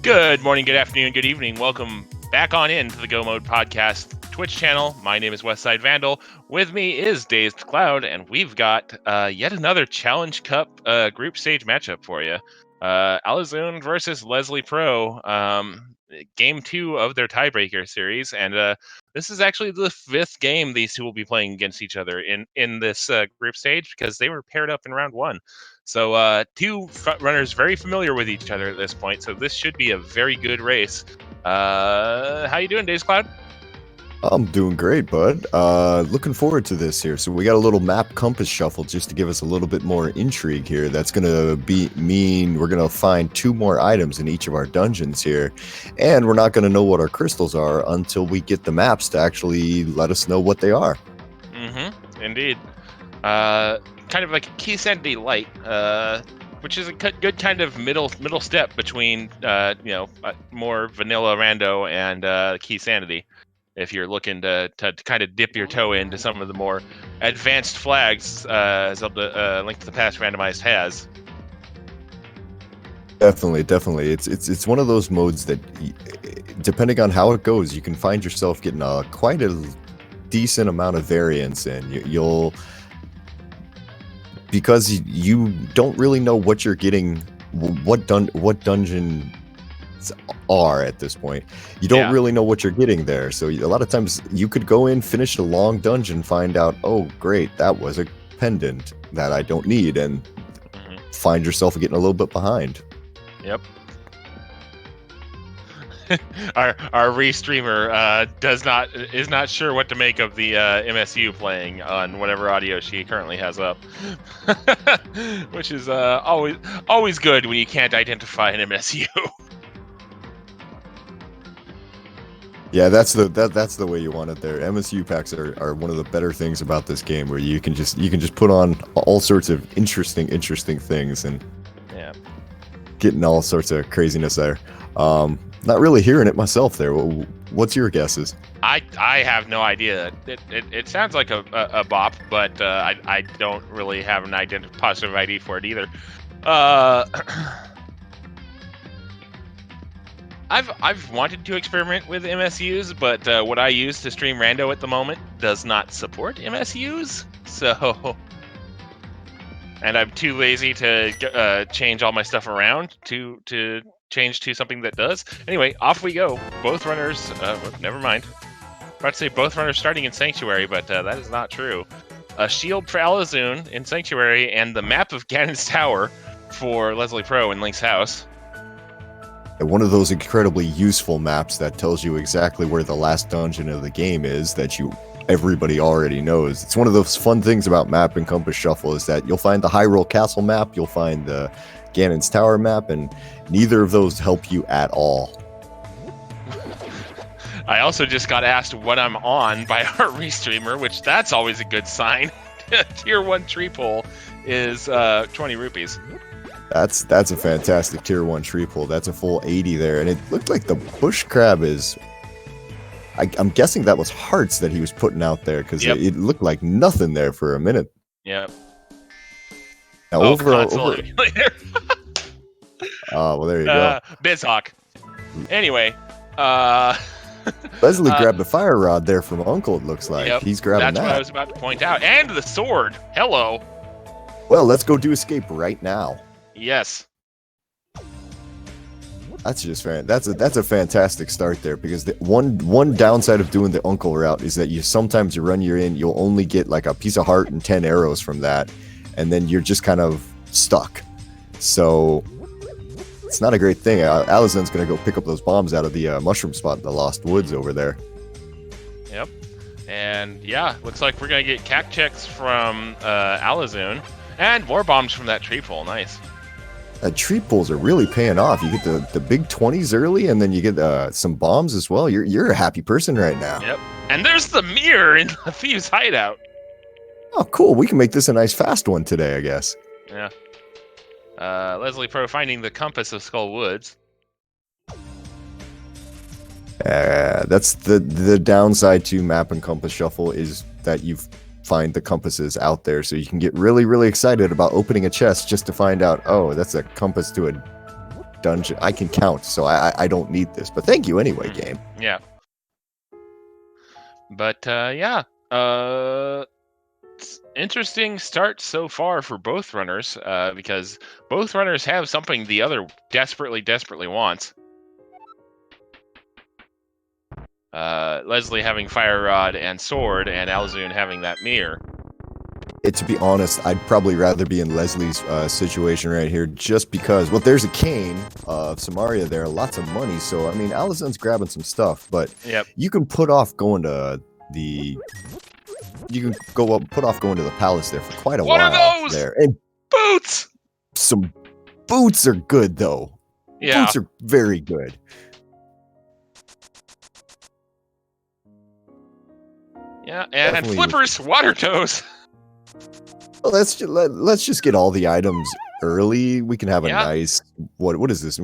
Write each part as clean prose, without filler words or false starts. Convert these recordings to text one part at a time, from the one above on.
Good morning, good afternoon, good evening. Welcome back on in to the Go Mode Podcast Twitch channel. My name is Westside Vandal. With me is Dazed Cloud, and we've got yet another Challenge Cup group stage matchup for you. Alazun versus Leslie Pro, game 2 of their Tiebreaker series, and this is actually the 5th game these two will be playing against each other in this group stage because they were paired up in round 1. So two front runners very familiar with each other at this point, so this should be a very good race. How you doing, Days Cloud? I'm doing great, bud. Looking forward to this here. So we got a little map compass shuffle just to give us a little bit more intrigue here. That's gonna mean we're gonna find 2 more items in each of our dungeons here, and we're not gonna know what our crystals are until we get the maps to actually let us know what they are. Indeed. Kind of like a Key Sanity Light, which is a good kind of middle step between more vanilla rando and Key Sanity. If you're looking to kind of dip your toe into some of the more advanced flags, Zelda Link to the Past Randomized has. Definitely. It's one of those modes that, depending on how it goes, you can find yourself getting quite a decent amount of variance in. Because you don't really know what you're getting, what dungeon are at this point. You don't really know what you're getting there. So a lot of times you could go in, finish a long dungeon, find out, oh great, that was a pendant that I don't need, and find yourself getting a little bit behind. Yep. our restreamer is not sure what to make of the MSU playing on whatever audio she currently has up, which is always good when you can't identify an MSU. Yeah, that's the way you want it there. MSU packs are one of the better things about this game, where you can just put on all sorts of interesting things and getting all sorts of craziness there. Not really hearing it myself there. What's your guesses? I have no idea. It sounds like a bop, but I don't really have an positive ID for it either. I've wanted to experiment with MSUs, but what I use to stream rando at the moment does not support MSUs. So, and I'm too lazy to change all my stuff around to change to something that does. Anyway, off we go. Both runners. Never mind. I'm about to say both runners starting in Sanctuary, but that is not true. A shield for Alazun in Sanctuary, and the map of Ganon's Tower for Leslie Pro in Link's house. One of those incredibly useful maps that tells you exactly where the last dungeon of the game is that everybody already knows. It's one of those fun things about map and compass shuffle is that you'll find the Hyrule Castle map, you'll find the Ganon's Tower map, and neither of those help you at all. I also just got asked what I'm on by our restreamer, which that's always a good sign. Tier 1 tree pole is 20 rupees. That's a fantastic tier 1 tree pull. That's a full 80 there, and it looked like the bush crab is. I'm guessing that was hearts that he was putting out there, because it looked like nothing there for a minute. Yep. Now over. Well, there you go. Bizhawk. Anyway, Leslie grabbed the fire rod there from Uncle. It looks like he's grabbing that. That's what I was about to point out, and the sword. Hello. Well, let's go do escape right now. Yes. That's just that's a fantastic start there, because the one downside of doing the Uncle route is that sometimes you run you'll only get like a piece of heart and 10 arrows from that, and then you're just kind of stuck. So it's not a great thing. Alazun's gonna go pick up those bombs out of the mushroom spot in the Lost Woods over there. Yep. And looks like we're gonna get cac checks from Alazun, and more bombs from that tree pole. Nice. Tree pulls are really paying off. You get the big 20s early, and then you get some bombs as well. You're a happy person right now. Yep. And there's the mirror in the Thieves' hideout. Oh, cool. We can make this a nice fast one today, I guess. Yeah. Leslie Pro finding the compass of Skull Woods. That's the downside to map and compass shuffle, is that you find the compasses out there, so you can get really excited about opening a chest just to find out, oh, that's a compass to a dungeon. I can count, so I don't need this. But thank you anyway, game. Yeah. But yeah, interesting start so far for both runners, because both runners have something the other desperately wants. Leslie having Fire Rod and Sword, and Alazun having that mirror. To be honest, I'd probably rather be in Leslie's situation right here, just because, well, there's a cane of Samaria there, lots of money, so, I mean, Alazun's grabbing some stuff, but you can put off going to the... You can put off going to the palace there for quite a while. What are those? There. And boots! Some boots are good, though. Yeah. Boots are very good. Yeah, and definitely flippers, water toes. Well, let's just get all the items early. We can have a nice what is this?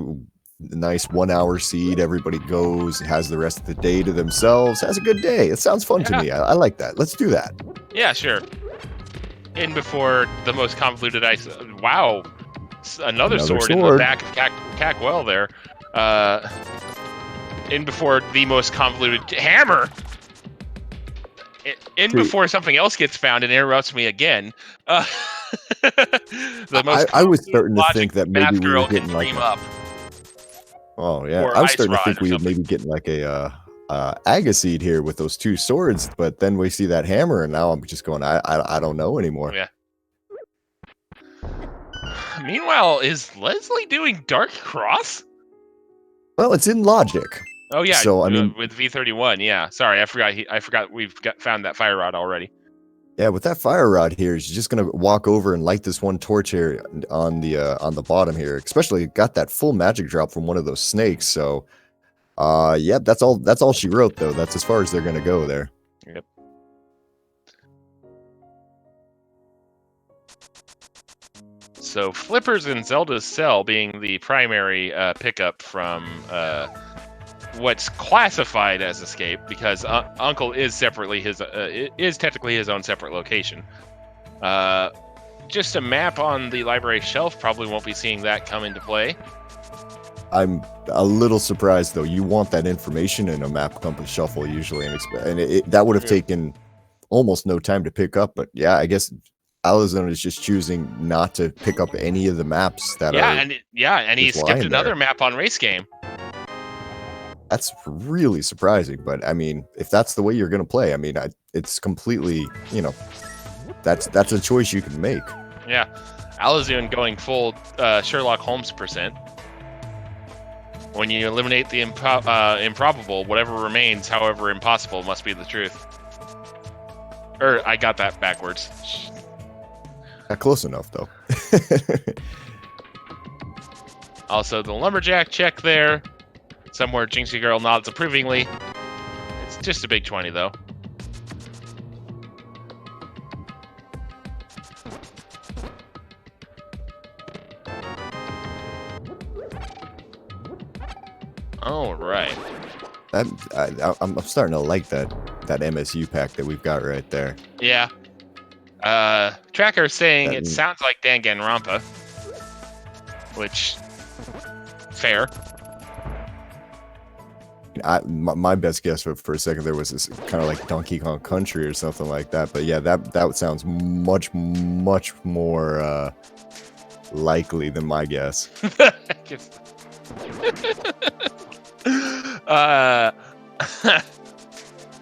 Nice 1 hour seed. Everybody goes, has the rest of the day to themselves, has a good day. It sounds fun to me. I like that. Let's do that. Yeah, sure. In before the most convoluted ice. Wow, another sword in the back of Cackwell there. In before the most convoluted hammer. Before something else gets found and interrupts me again. I was starting to think that maybe we were getting like oh yeah, I was starting to think we were maybe getting like a Agaseed here with those two swords, but then we see that hammer, and now I'm just going, I don't know anymore. Yeah. Meanwhile, is Leslie doing Dark Cross? Well, it's in logic. Oh yeah, so I mean, with V31, yeah. Sorry, I forgot we've found that fire rod already. Yeah, with that fire rod here, she's just gonna walk over and light this one torch here on the bottom here. Especially got that full magic drop from one of those snakes. So, yeah, that's all she wrote though. That's as far as they're gonna go there. Yep. So Flippers and Zelda's Cell being the primary pickup from what's classified as escape, because Uncle is technically his own separate location. Just a map on the library shelf, probably won't be seeing that come into play. I'm a little surprised though. You want that information in a map compass shuffle usually, and that would have taken almost no time to pick up. But yeah, I guess Alazun is just choosing not to pick up any of the maps that are. And he skipped another map on Race Game. That's really surprising, but I mean, if that's the way you're gonna play, I mean, it's completely, that's a choice you can make. Yeah, Alazun going full Sherlock Holmes %. When you eliminate the improbable, whatever remains, however impossible, must be the truth. I got that backwards. Not close enough, though. Also, the lumberjack check there. Somewhere Jinxie Girl nods approvingly. It's just a big 20, though. All right. I'm starting to like that MSU pack that we've got right there. Yeah. Tracker saying it sounds like Danganronpa, which fair. My best guess for a second there was this kind of like Donkey Kong Country or something like that, but yeah, that sounds much more likely than my guess.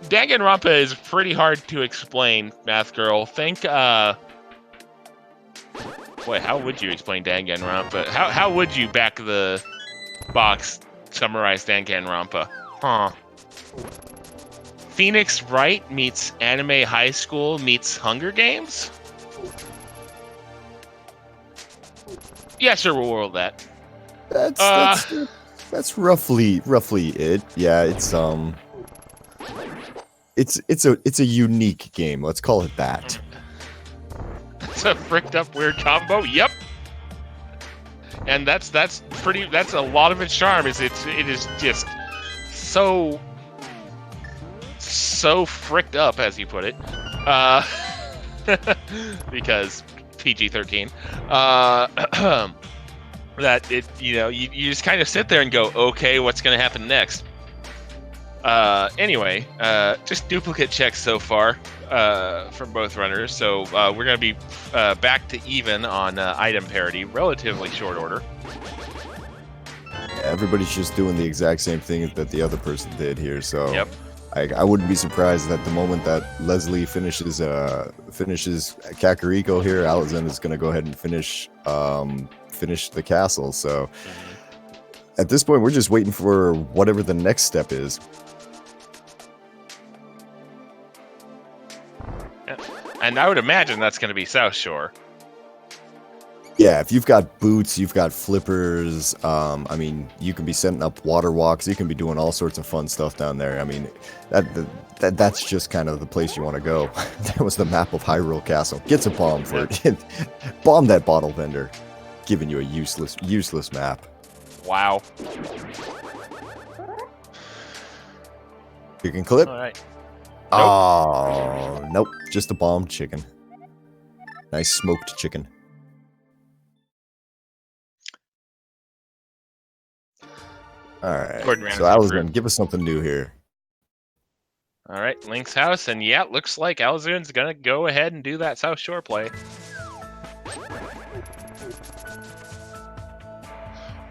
Danganronpa is pretty hard to explain, Math Girl. Wait, how would you explain Danganronpa? How would you back the box summarize Danganronpa? Huh. Phoenix Wright meets Anime High School meets Hunger Games? Yeah, sure, we'll roll that. That's roughly it. Yeah, it's a unique game. Let's call it that. It's a fricked up weird combo. Yep. And that's a lot of its charm. It is just so fricked up, as you put it, because PG-13. that you just kind of sit there and go, okay, what's going to happen next? Anyway, just duplicate checks so far from both runners. So we're going to be back to even on item parity, relatively short order. Everybody's just doing the exact same thing that the other person did here. So Yep. I wouldn't be surprised that the moment that Leslie finishes Kakariko here, Alazun is going to go ahead and finish the castle. So at this point, we're just waiting for whatever the next step is. And I would imagine that's going to be South Shore. Yeah, if you've got boots, you've got flippers. I mean, you can be setting up water walks. You can be doing all sorts of fun stuff down there. I mean, that's just kind of the place you want to go. That was the map of Hyrule Castle. Get a bomb for it. Bomb that bottle vendor, giving you a useless map. Wow. You can clip. All right. Nope. Oh, nope. Just a bombed chicken. Nice smoked chicken. Alright, so Alazun, give us something new here. Alright, Link's house, and yeah, looks like Alazun's gonna go ahead and do that South Shore play.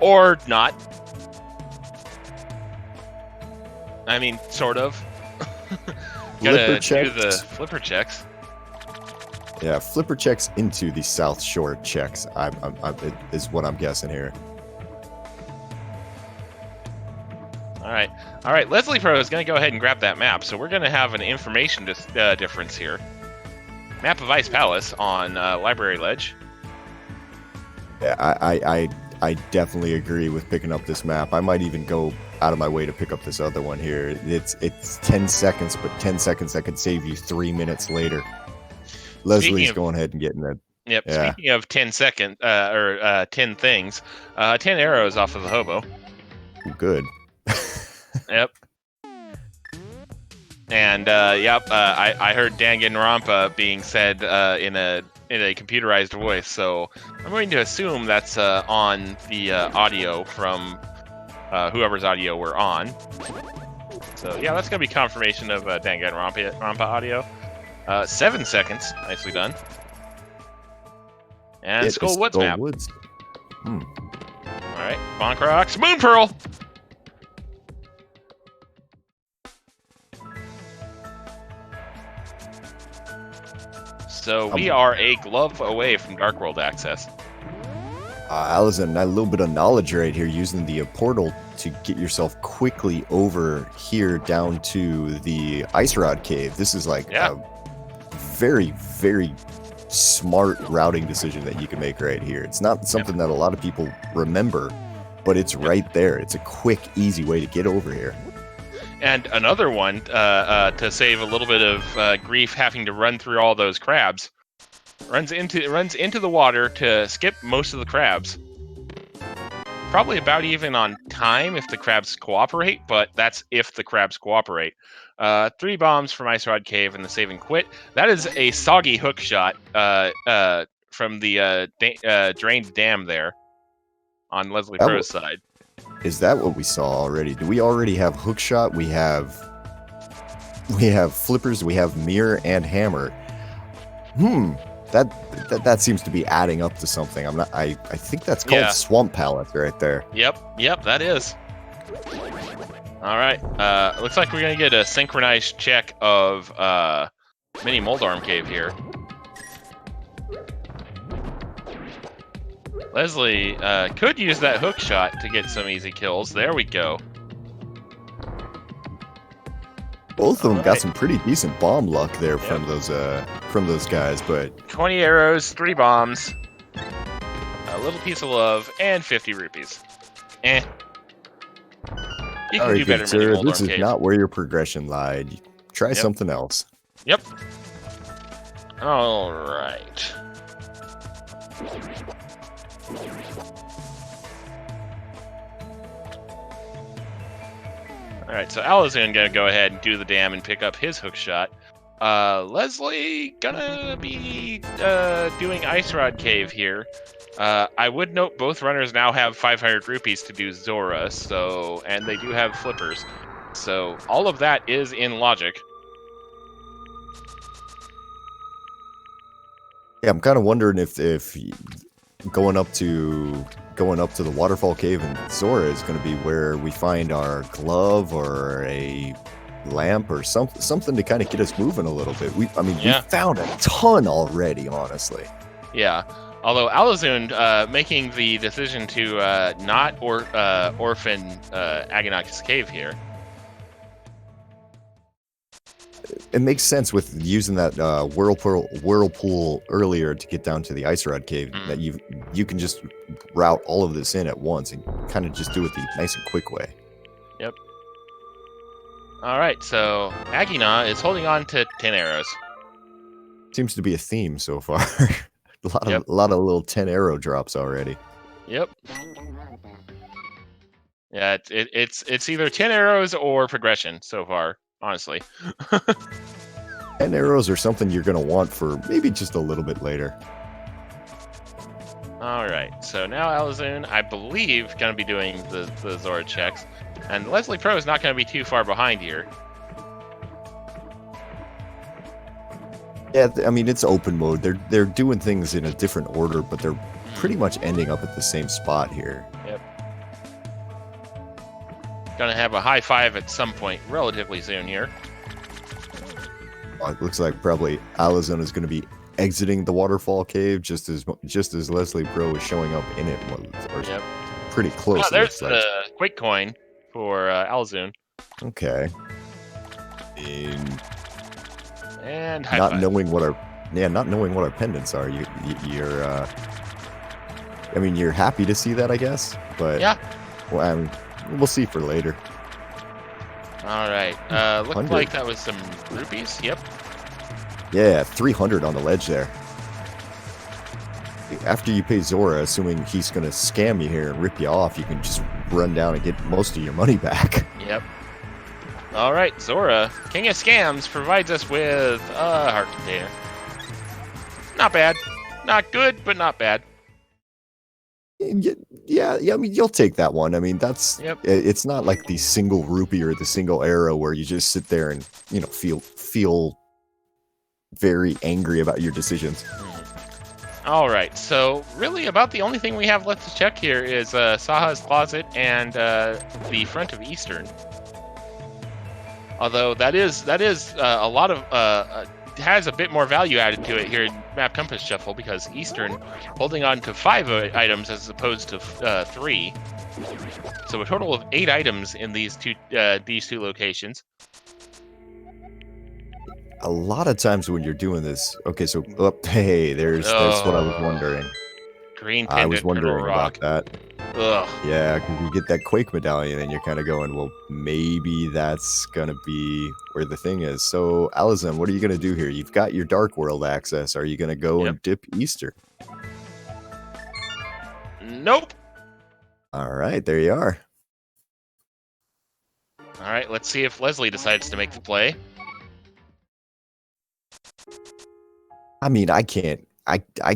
Or not. I mean, sort of. Gotta do the flipper checks. Yeah, flipper checks into the South Shore checks, is what I'm guessing here. All right. Leslie Pro is going to go ahead and grab that map. So we're going to have an information difference here. Map of Ice Palace on Library Ledge. Yeah, I definitely agree with picking up this map. I might even go out of my way to pick up this other one here. It's 10 seconds, but 10 seconds that could save you 3 minutes later. Leslie's going ahead and getting that. Yep. Yeah. Speaking of 10 seconds, or 10 things, 10 arrows off of the hobo. Good. Yep. And I heard Danganronpa being said in a computerized voice, so I'm going to assume that's on the audio from whoever's audio we're on. So yeah, that's gonna be confirmation of Danganronpa audio. 7 seconds, nicely done. And Skull Woods map. All right, Bonk Rocks, Moon Pearl. So we are a glove away from Dark World access. Alazun, a little bit of knowledge right here, using the portal to get yourself quickly over here down to the Ice Rod Cave. This is like a very, very smart routing decision that you can make right here. It's not something that a lot of people remember, but it's right there. It's a quick, easy way to get over here. And another one, to save a little bit of grief having to run through all those crabs, runs into the water to skip most of the crabs. Probably about even on time if the crabs cooperate, but that's if the crabs cooperate. 3 bombs from Ice Rod Cave and the save and quit. That is a soggy hook shot from the drained dam there on Leslie Pro's side. Is that what we saw already? Do we already have hookshot? We have flippers. We have mirror and hammer. That seems to be adding up to something. I think that's called Swamp Palette right there. Yep, that is. All right. Looks like we're gonna get a synchronized check of Mini Moldarm Cave here. Leslie could use that hook shot to get some easy kills. There we go. Both of them got some pretty decent bomb luck there from those guys, but 20 arrows, 3 bombs, a little piece of love, and 50 rupees. You can do better, sir. This is not where your progression lied. Try something else. Yep. All right. Alright, so Alazun gonna go ahead and do the dam and pick up his hook shot. Leslie gonna be doing Ice Rod Cave here. I would note both runners now have 500 rupees to do Zora, so and they do have flippers. So all of that is in logic. Yeah, I'm kind of wondering if going up to the waterfall cave in Zora is going to be where we find our glove or a lamp or something to kind of get us moving a little bit. We found a ton already, honestly. Yeah. Although Alazun making the decision to not orphan Agonak's cave here. It makes sense with using that whirlpool earlier to get down to the Ice Rod Cave, that you can just route all of this in at once and kind of just do it the nice and quick way. Yep. All right, so Agina is holding on to 10 arrows. Seems to be a theme so far. a lot of little 10 arrow drops already. Yep. Yeah, it's either 10 arrows or progression so far, honestly. 10 arrows are something you're going to want for maybe just a little bit later. All right, so now Alazun, I believe, going to be doing the Zora checks. And Leslie Pro is not going to be too far behind here. Yeah, I mean, it's open mode. They're doing things in a different order, but they're pretty much ending up at the same spot here. Yep. Gonna have a high five at some point relatively soon here. It looks like probably Alazun is going to be exiting the waterfall cave just as Leslie Pro is showing up in it. Or pretty close. Oh, there's the quick coin for Alazun. Okay. And high not five. knowing what our pendants are, you're I mean, you're happy to see that, I guess, but yeah. Well, I mean, we'll see for later. All right. Looked like that was some rupees. Yep. Yeah, 300 on the ledge there. After you pay Zora, assuming he's going to scam you here and rip you off, you can just run down and get most of your money back. Yep. All right, Zora, King of Scams, provides us with a heart container. Not bad. Not good, but not bad. Yeah, I mean, you'll take that one. I mean, it's not like the single rupee or the single arrow where you just sit there and, feel very angry about your decisions. All right, so really about the only thing we have left to check here is Saha's closet and the front of Eastern. Although that is a lot of has a bit more value added to it here in Map Compass Shuffle, because Eastern holding on to 5 items as opposed to 3, so a total of 8 items in these two locations. A lot of times when you're doing this, okay, so hey, there's what I was wondering. Green pendant. I was wondering about that. Ugh. Yeah, because you get that Quake medallion and you're kind of going, well, maybe that's going to be where the thing is. So, Alazun, what are you going to do here? You've got your Dark World access. Are you going to go and dip Easter? Nope. All right, there you are. All right, let's see if Leslie decides to make the play. I mean, I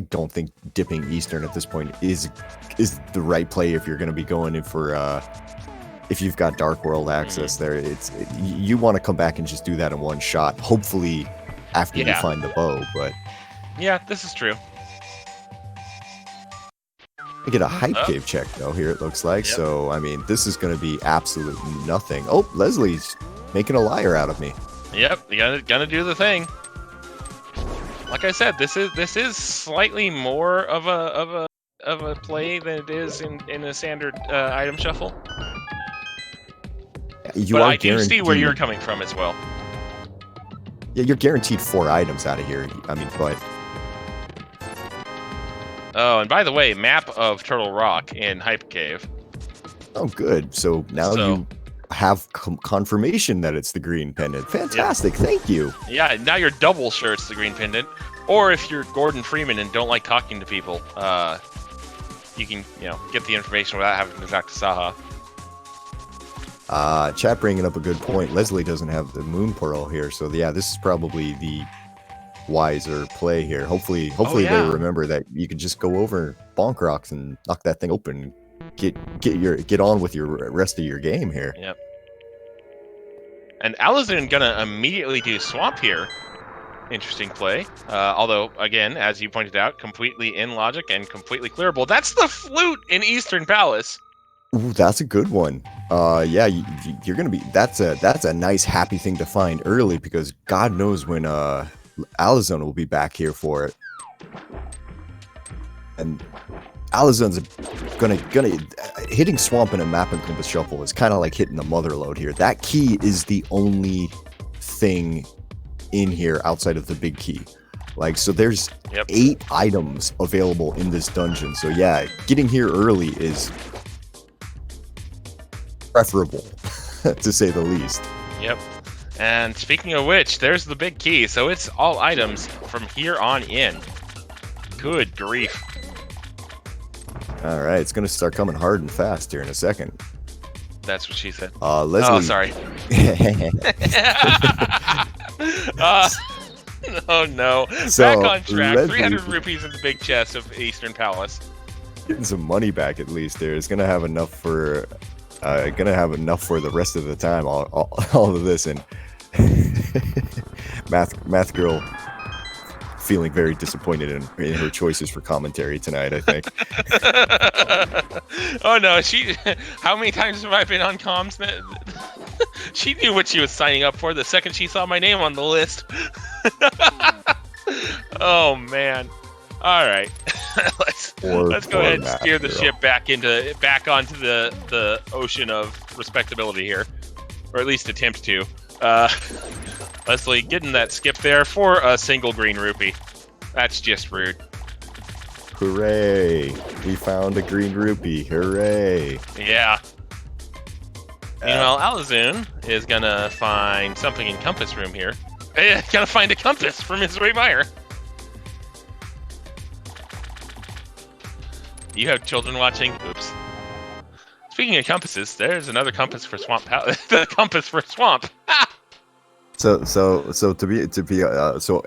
don't think dipping Eastern at this point is the right play if you're going to be going in for if you've got Dark World access there. You want to come back and just do that in one shot, hopefully after you find the bow. But yeah, this is true. I get a hype cave check though here, it looks like. So I mean, this is going to be absolute nothing. Oh, Leslie's making a liar out of me. Yep, you gonna do the thing. Like I said, this is slightly more of a play than it is in a standard item shuffle. But I do see where you're coming from as well. Yeah, you're guaranteed 4 items out of here. I mean, but oh, and by the way, map of Turtle Rock in Hype Cave. Oh, good. So now you have confirmation that it's the green pendant. Fantastic. Thank you. Yeah, now you're double sure it's the green pendant. Or if you're Gordon Freeman and don't like talking to people, you can get the information without having to talk to Saha. Chat bringing up a good point. Leslie doesn't have the moon pearl here, so yeah, this is probably the wiser play here. Hopefully Oh they yeah. remember that you can just go over bonk rocks and knock that thing open. Get on with your rest of your game here. Yep. And Alazun gonna immediately do swamp here. Interesting play. Although, again, as you pointed out, completely in logic and completely clearable. That's the flute in Eastern Palace. Ooh, that's a good one. Yeah, you're gonna be. That's a nice happy thing to find early because God knows when Alazun will be back here for it. And Alazun's gonna hitting swamp in a map and compass shuffle is kind of like hitting the mother load here. That key is the only thing in here outside of the big key. Like, so there's 8 items available in this dungeon. So yeah, getting here early is preferable, to say the least. Yep. And speaking of which, there's the big key. So it's all items from here on in. Good grief. All right, it's gonna start coming hard and fast here in a second. That's what she said. Leslie. Oh, sorry. Oh no. So, back on track. Leslie, 300 rupees in the big chest of Eastern Palace. Getting some money back at least there. It's gonna have enough for the rest of the time. All of this, and math girl feeling very disappointed in her choices for commentary tonight, I think. Oh no, how many times have I been on comms? She knew what she was signing up for the second she saw my name on the list. Oh man. All right. let's go ahead and steer the ship back onto the ocean of respectability here, or at least attempt to. Leslie getting that skip there for a single green rupee. That's just rude. Hooray! We found a green rupee. Hooray! Yeah. Meanwhile, Alazun is gonna find something in compass room here. Gonna find a compass from his Ray Meyer. You have children watching? Oops. Speaking of compasses, there's another compass for Swamp. The compass for Swamp. So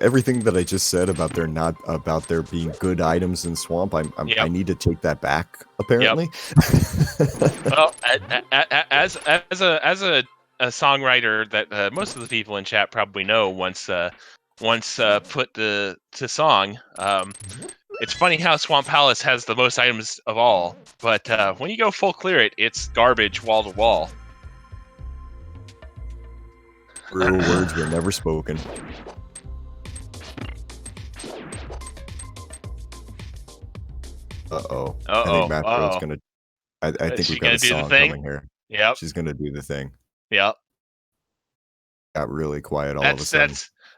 everything that I just said about there being good items in Swamp, I need to take that back. Apparently. Yep. Well, as a songwriter that most of the people in chat probably know once put to song. It's funny how Swamp Palace has the most items of all, but when you go full clear it's garbage wall to wall. Real words were never spoken. Uh-oh. I think Matt Bro's gonna... I think we've got a song coming here. Yep. She's gonna do the thing. Yep. Got really quiet all of a sudden.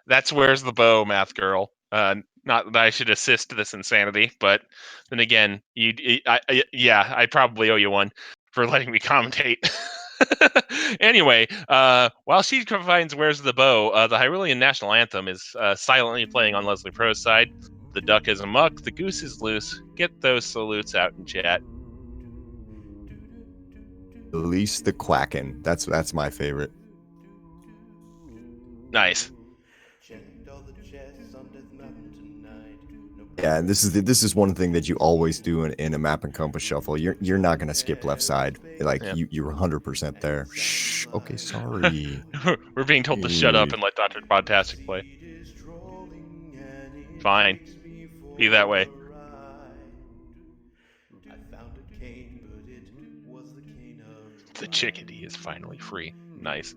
That's Where's the Bow, Math Girl. Not that I should assist this insanity, but then again, I probably owe you one for letting me commentate. Anyway, while she finds Where's the Bow, the Hyrulean national anthem is silently playing on Leslie Pro's side. The duck is amuck, the goose is loose. Get those salutes out in chat. Release the quacking. That's my favorite. Nice. Yeah, and this is one thing that you always do in a map and compass shuffle. You're not gonna skip left side. Like you're 100% there. Shh. Okay, sorry. We're being told to shut up and let Dr. Podtastic play. Fine. Be that way. The chickadee is finally free. Nice.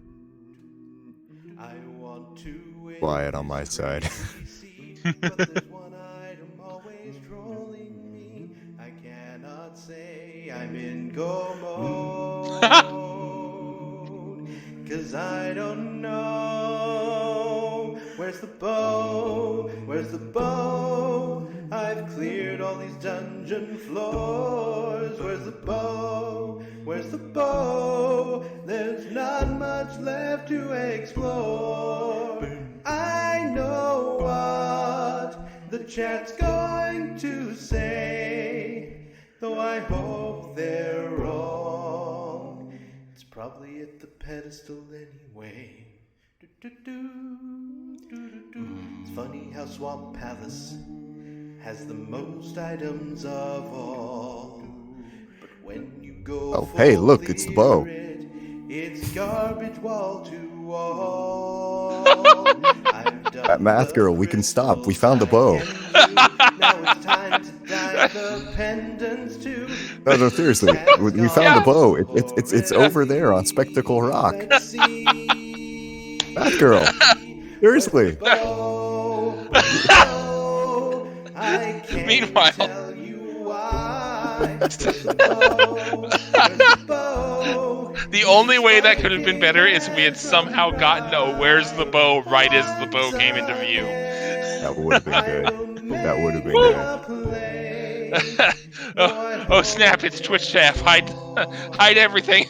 Quiet on my side. I cannot say I'm in go mode, 'cause I don't know. Where's the bow? Where's the bow? I've cleared all these dungeon floors. Where's the bow? Where's the bow? There's not much left to explore. I know what the chat's going to say, though I hope they're wrong. It's probably at pedestal anyway. It's funny how Swamp Palace has the most items of all. But when you go hey, look, it's the bow. It's garbage wall to wall. I've done Math the girl, we can stop. We found the bow. Now it's time to dive the pendants too. No, seriously, we found the bow. It's over there on Spectacle Rock. Math girl, seriously. I can't Meanwhile, tell you why. the only way that could have been better is we had somehow gotten a "Where's the bow?" right as the bow came into view. That would have been good. That would have been good. Oh snap! It's Twitch chat. Hide everything.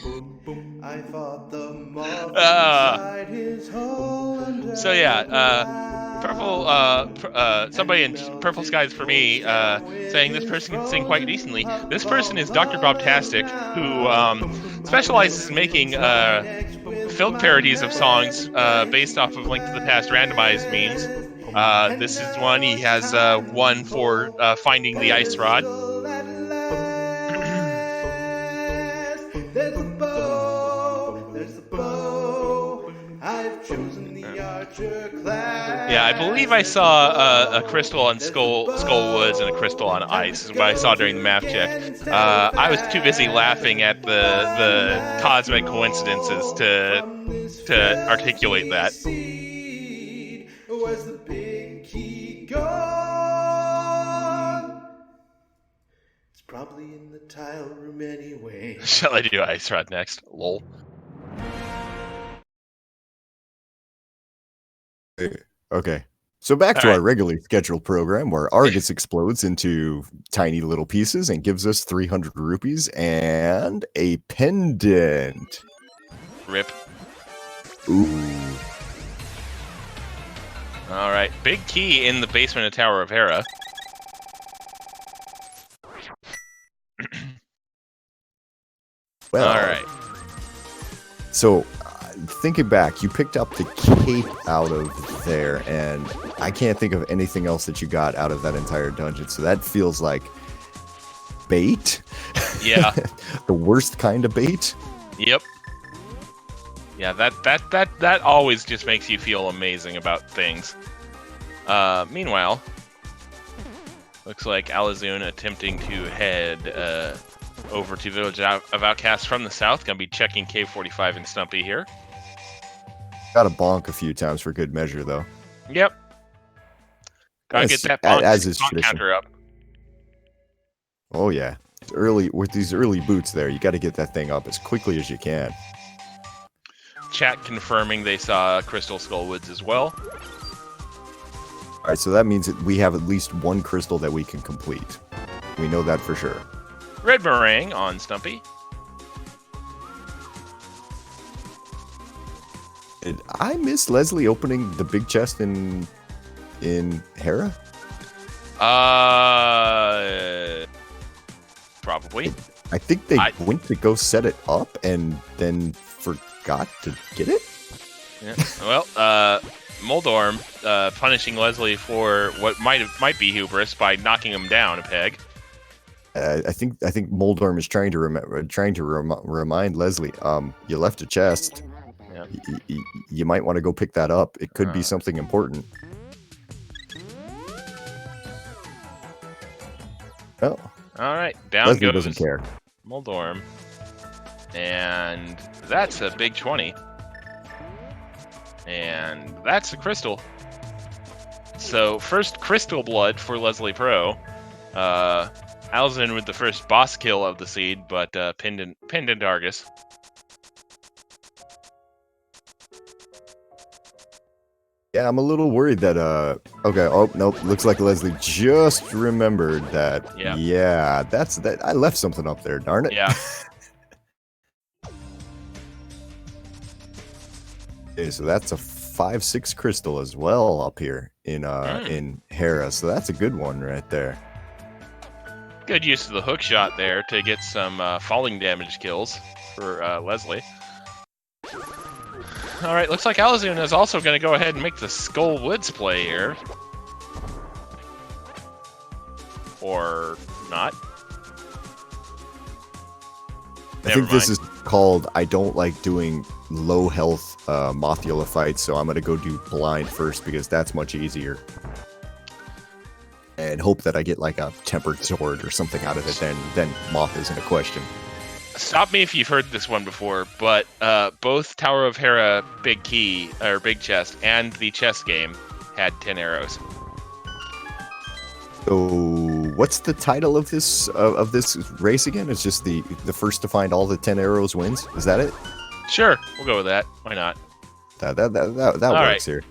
I thought the moth inside his hole under So yeah, purple. Somebody in Purple Skies for me saying this person can sing quite decently. This person is Dr. Bobtastic, who specializes in making film parodies of songs based off of Link to the Past randomized memes. This is one. He has one for finding the ice rod. There's the bow, there's the bow. I've chosen the archer class. Yeah, I believe I saw a crystal on Skull Woods and a crystal on ice. Is what I saw during the math check. I was too busy laughing at the cosmic coincidences to articulate that. Where's the big key gone? It's probably in the tile room anyway. Shall I do ice rod next? Lol. Okay. So back to our regularly scheduled program where Argus explodes into tiny little pieces and gives us 300 rupees and a pendant. Rip. Ooh. All right. Big key in the basement of Tower of Hera. Well, all right. So, thinking back, you picked up the cape out of there, and I can't think of anything else that you got out of that entire dungeon. So that feels like bait. Yeah. The worst kind of bait. Yep. Yeah, that always just makes you feel amazing about things. Meanwhile, looks like Alazun attempting to head over to Village of Outcasts from the south. Gonna be checking K45 and Stumpy here. Got to bonk a few times for good measure, though. Yep. Gotta get that bonk, as is bonk tradition. counter up. Oh yeah, early with these early boots there, you got to get that thing up as quickly as you can. Chat confirming they saw Crystal Skullwoods as well. All right, so that means that we have at least one crystal that we can complete. We know that for sure. Red meringue on Stumpy. Did I miss Leslie opening the big chest in Hera? Probably. I think they went to go set it up and then forgot to get it. Yeah. Well, Moldorm punishing Leslie for what might be hubris by knocking him down a peg. I think Moldorm is trying to remind Leslie. You left a chest. Yeah. You might want to go pick that up. It could be something important. Oh. All right, down Leslie goes doesn't care. Moldorm, and that's a big 20, and that's a crystal. So first crystal blood for Leslie Pro. Alzin with the first boss kill of the seed, but pendant Argus. Yeah, I'm a little worried that okay, oh nope, looks like Leslie just remembered that. Yeah. Yeah, that's that. I left something up there, darn it. Yeah. Okay, so that's a 5/6 crystal as well up here in Hera. So that's a good one right there. Good use of the hook shot there to get some falling damage kills for Leslie. All right, looks like Alazun is also going to go ahead and make the Skull Woods play here. Or not. I think this is called I don't like doing low health Mothula fights, so I'm going to go do blind first because that's much easier. And hope that I get like a tempered sword or something out of it, then Moth isn't a question. Stop me if you've heard this one before, but both Tower of Hera Big Key, or Big Chest, and the chess game had 10 arrows. So, what's the title of this race again? It's just the first to find all the 10 arrows wins. Is that it? Sure, we'll go with that. Why not? That works here.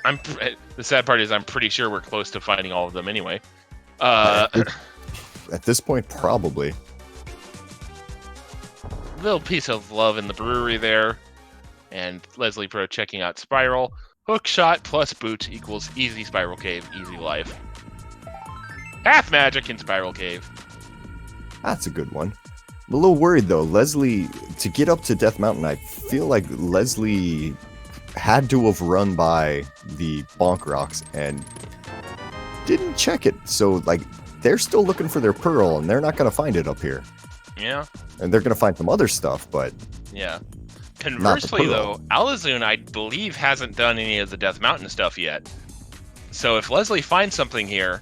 The sad part is I'm pretty sure we're close to finding all of them anyway. At this point, probably. Little piece of love in the brewery there, and Leslie Pro checking out Spiral. Hook shot plus boot equals easy Spiral Cave, easy life. Half magic in Spiral Cave. That's a good one. I'm a little worried though. Leslie, to get up to Death Mountain, I feel like Leslie had to have run by the Bonk Rocks and didn't check it. So like they're still looking for their pearl and they're not going to find it up here. Yeah. And they're going to find some other stuff, but yeah. Conversely, though, Alazun, I believe, hasn't done any of the Death Mountain stuff yet. So if Leslie finds something here,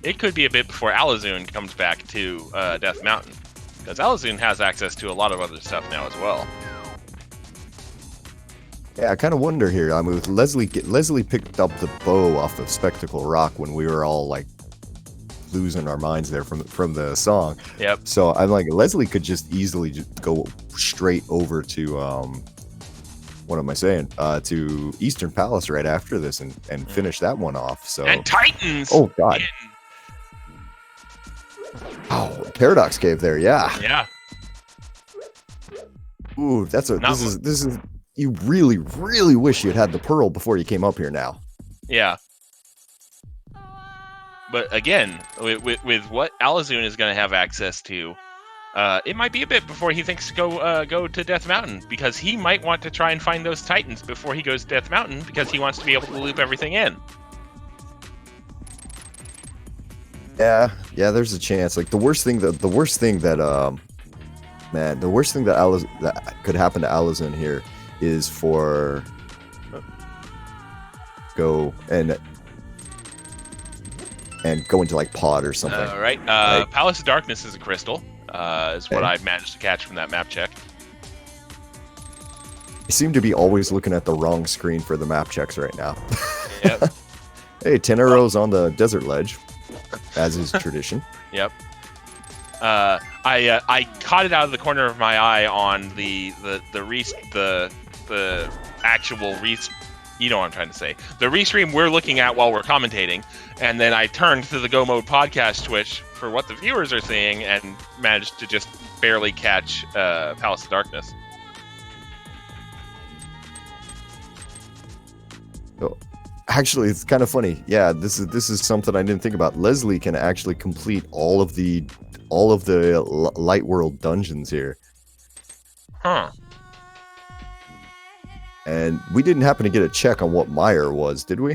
it could be a bit before Alazun comes back to Death Mountain. Because Alazun has access to a lot of other stuff now as well. Yeah, I kind of wonder here. I mean, Leslie picked up the bow off of Spectacle Rock when we were all, like, losing our minds there from the song. Yep. So I'm like, Leslie could just easily just go straight over to what am I saying? To Eastern Palace right after this and finish that one off. So and Titans. Oh god. Oh, Paradox Cave there, yeah. Yeah. Ooh, this is you really, really wish you'd had the pearl before you came up here now. Yeah. But again, with what Alazun is going to have access to, it might be a bit before he thinks to go to Death Mountain, because he might want to try and find those Titans before he goes to Death Mountain, because he wants to be able to loop everything in. Yeah, there's a chance. Like the worst thing that could happen to Alazun here is for go and go into like pod or something. Right. Like, Palace of Darkness is a crystal, is what I've managed to catch from that map check. I seem to be always looking at the wrong screen for the map checks right now. Yep. Hey, 10 arrows on the desert ledge, as is tradition. Yep. I caught it out of the corner of my eye on the actual you know what I'm trying to say. The restream we're looking at while we're commentating, and then I turned to the Go Mode podcast Twitch for what the viewers are seeing and managed to just barely catch Palace of Darkness. So, actually, it's kind of funny. Yeah, this is something I didn't think about. Leslie can actually complete all of the Light World dungeons here. Huh. And we didn't happen to get a check on what Meyer was, did we?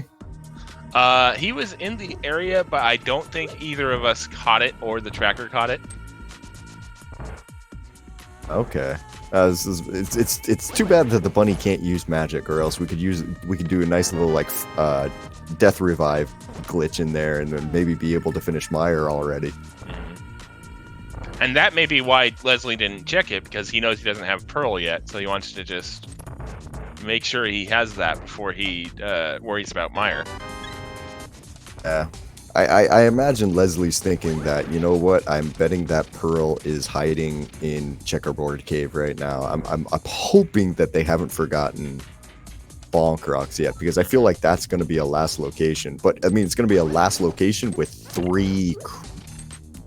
He was in the area, but I don't think either of us caught it or the tracker caught it. Okay. It's too bad that the bunny can't use magic, or else we could do a nice little like death revive glitch in there, and then maybe be able to finish Meyer already. And that may be why Leslie didn't check it, because he knows he doesn't have Pearl yet, so he wants to just make sure he has that before he worries about Meyer. Yeah. I imagine Leslie's thinking that, you know what, I'm betting that Pearl is hiding in Checkerboard Cave right now. I'm hoping that they haven't forgotten Bonk Rocks yet, because I feel like that's going to be a last location. But, I mean, it's going to be a last location with 3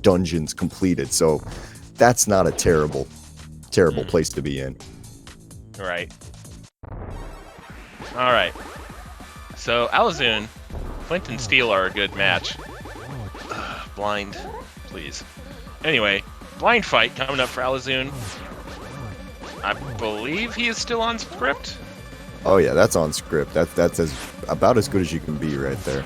dungeons completed, so that's not a terrible place to be in. Right. Alright. So, Alazun, Flint and Steel are a good match. Blind, please. Anyway, blind fight coming up for Alazun. I believe he is still on script. Oh yeah, that's on script. That's about as good as you can be right there.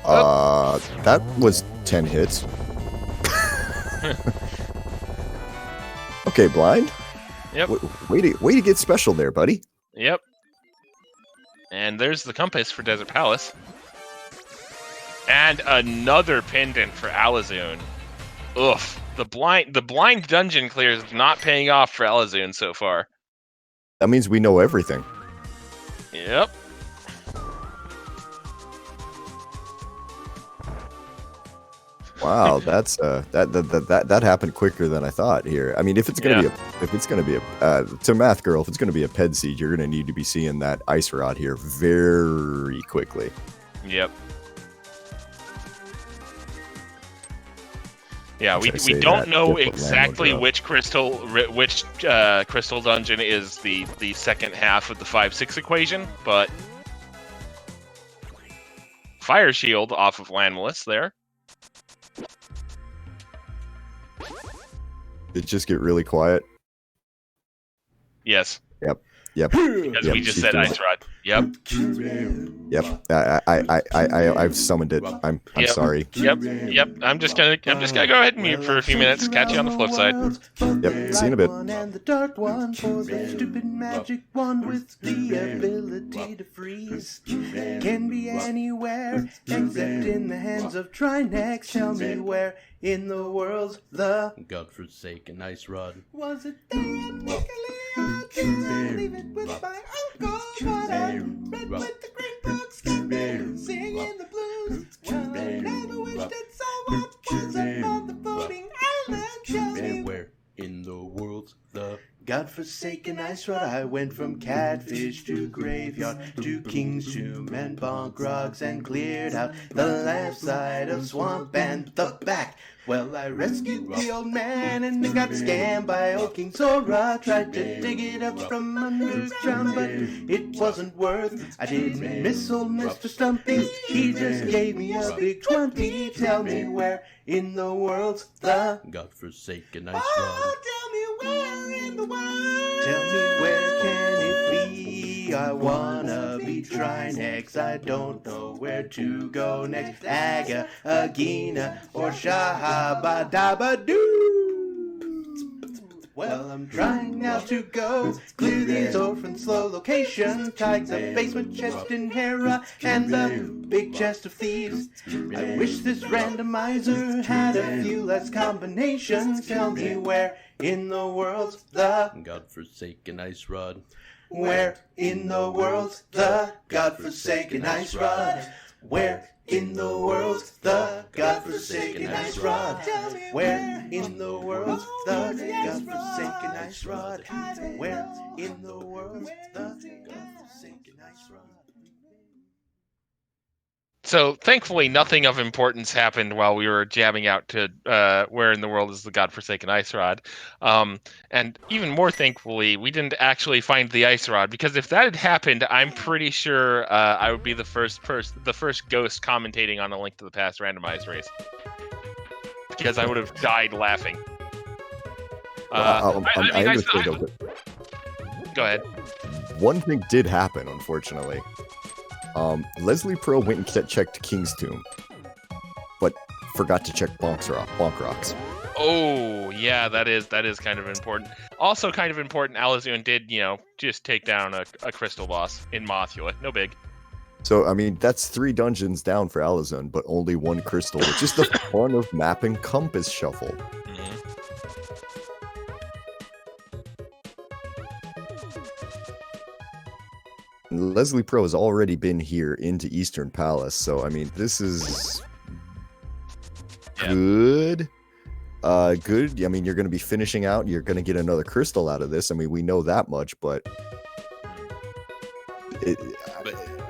That was 10 hits. Okay, blind. Yep. Way to get special there, buddy. Yep. And there's the compass for Desert Palace. And another pendant for Alazun. Oof. The blind dungeon clear is not paying off for Alazun so far. That means we know everything. Yep. Wow, that's that happened quicker than I thought here. I mean, if it's gonna be to Math Girl, if it's gonna be a Ped Siege, you're gonna need to be seeing that Ice Rod here very quickly. Yep. Yeah, we don't know exactly which crystal dungeon is the second half of the 5-6 equation, but Fire Shield off of Landless there. It just get really quiet. Yes. Yep. Because we just said Ice Rod. Yep. Yep. I've summoned it. I'm sorry. Yep. I'm just gonna go ahead and mute for a few minutes. Catch you on the flip side. Yep. See you in a bit. And the dark one for the stupid magic one with the ability to freeze. Can be anywhere except in the hands of Trinex. Tell me where in the world's the godforsaken Ice Rod. Was it there, Nicolai? Leave it with my uncle. But I'm red with the green book, singing the blues. Well, I never wished that someone was on the floating island. Tell me Where in the world's the godforsaken Ice Rod? I went from Catfish to Graveyard to King's Tomb and Bonk Rocks and cleared out the left side of Swamp and the back. Well, I rescued the old man and then got scammed by old King Sora. Tried to dig it up from underground, but it wasn't worth. I didn't miss old Mr. Stumpy. He just gave me a big 20. Tell me where in the world's the godforsaken Ice Rod. Oh, tell me where in the world. Tell me where can it be? I wanna be Trinex. I don't know where to go next. Aga, Agina, or Shahabadabadoo. Well, I'm trying now to go clear these orphan slow locations. Like the basement chest in Hera and the big chest of thieves. I wish this randomizer had a few less combinations. Tell me where in the world's the godforsaken Ice Rod. Where in the world's the godforsaken Ice Rod? Where in the world's the godforsaken Ice Rod? Where in the world's the godforsaken Ice Rod? Where in the world's the godforsaken Ice Rod? So thankfully, nothing of importance happened while we were jamming out to where in the world is the godforsaken Ice Rod. And even more thankfully, we didn't actually find the Ice Rod, because if that had happened, I'm pretty sure I would be the first ghost commentating on a Link to the Past randomized race, because I would have died laughing. I understand though, Go ahead. one thing did happen, unfortunately. Leslie Pro went and checked King's Tomb, but forgot to check Bonk Rocks. Oh, yeah, that is kind of important. Also kind of important, Alazun did, just take down a crystal boss in Mothula. No big. So, I mean, that's 3 dungeons down for Alazun, but only 1 crystal, which is the fun of mapping Compass Shuffle. Leslie Pro has already been here into Eastern Palace, so I mean, this is good. Good. I mean, you're going to be finishing out. You're going to get another crystal out of this. I mean, we know that much, but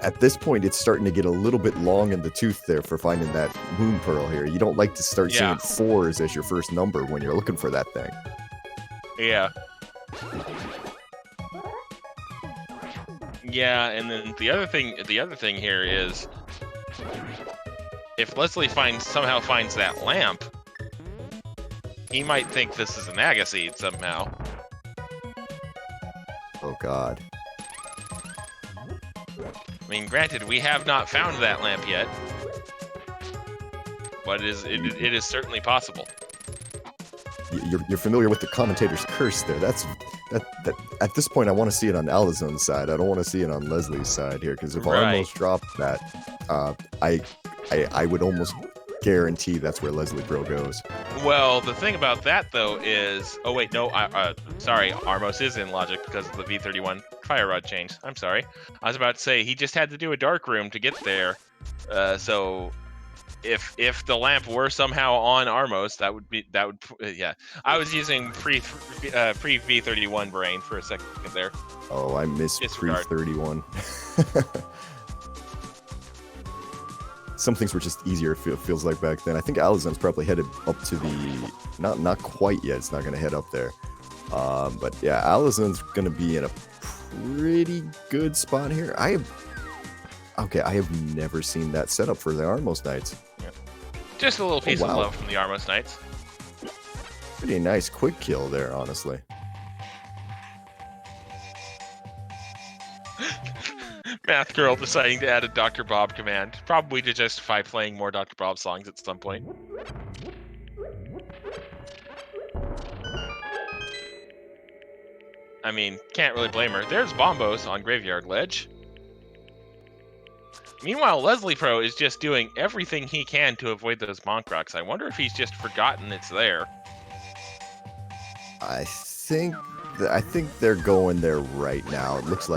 at this point, it's starting to get a little bit long in the tooth there for finding that Moon Pearl here. You don't like to start seeing 4s as your first number when you're looking for that thing. Yeah. Yeah, and then the other thing here is, if Leslie somehow finds that lamp, He might think this is an Agaseed somehow. Oh God. I mean, granted, we have not found that lamp yet, but it is certainly possible. You're familiar with the commentator's curse there. That at this point I want to see it on Alazun's side. I don't want to see it on Leslie's side here, because if Right. Armos dropped that, I would almost guarantee that's where Leslie Bro goes. Well, the thing about that though is, oh wait, no, sorry, Armos is in logic because of the V31 fire rod change. I'm sorry, I was about to say he just had to do a dark room to get there. So if the lamp were somehow on Armos, that would yeah. I was using pre V31 brain for a second there. Oh, I miss Disregard. pre-31. Some things were just easier, feels like, back then. I think Alazun's probably headed up to the... Not quite yet. It's not going to head up there. But yeah, Alazun's going to be in a pretty good spot here. I have never seen that setup for the Armos Knights. Yep. Just a little piece of wow. love from the Armos Knights. Pretty nice quick kill there, honestly. Math Girl deciding to add a Dr. Bob command, probably to justify playing more Dr. Bob songs at some point. I mean, can't really blame her. There's Bombos on Graveyard Ledge. Meanwhile, Leslie Pro is just doing everything he can to avoid those Monk Rocks. I wonder if he's just forgotten it's there. I think they're going there right now. It looks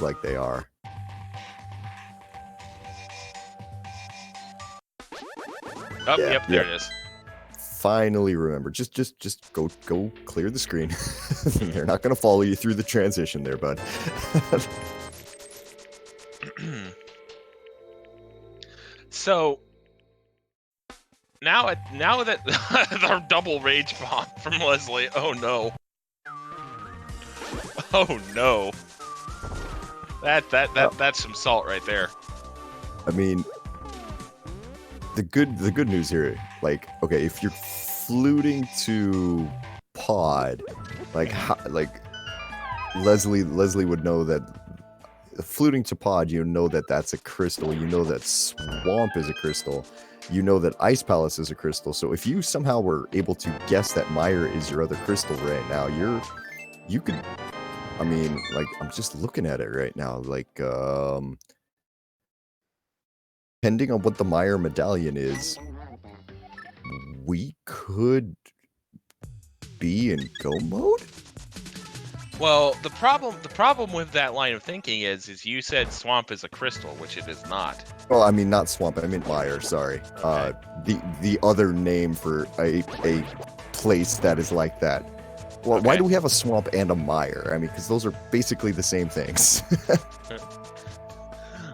like they are. Oh, yep, there it is. Finally remember. Just go clear the screen. They're not gonna follow you through the transition there, bud. So now that the double rage bomb from Leslie, oh no. Oh no. That's some salt right there. I mean, the good news here, like, okay, if you're fluting to pod, like Leslie would know that fluting to pod, you know that that's a crystal, you know that swamp is a crystal, you know that Ice Palace is a crystal. So if you somehow were able to guess that Mire is your other crystal right now, you could, I mean, like, I'm just looking at it right now, like, depending on what the Mire medallion is, we could be in go mode? Well, the problem with that line of thinking is you said swamp is a crystal, which it is not. Oh, I mean, not swamp, I meant Mire, sorry. Okay. The other name for a place that is like that. Well, Okay. Why do we have a swamp and a mire? I mean, because those are basically the same things.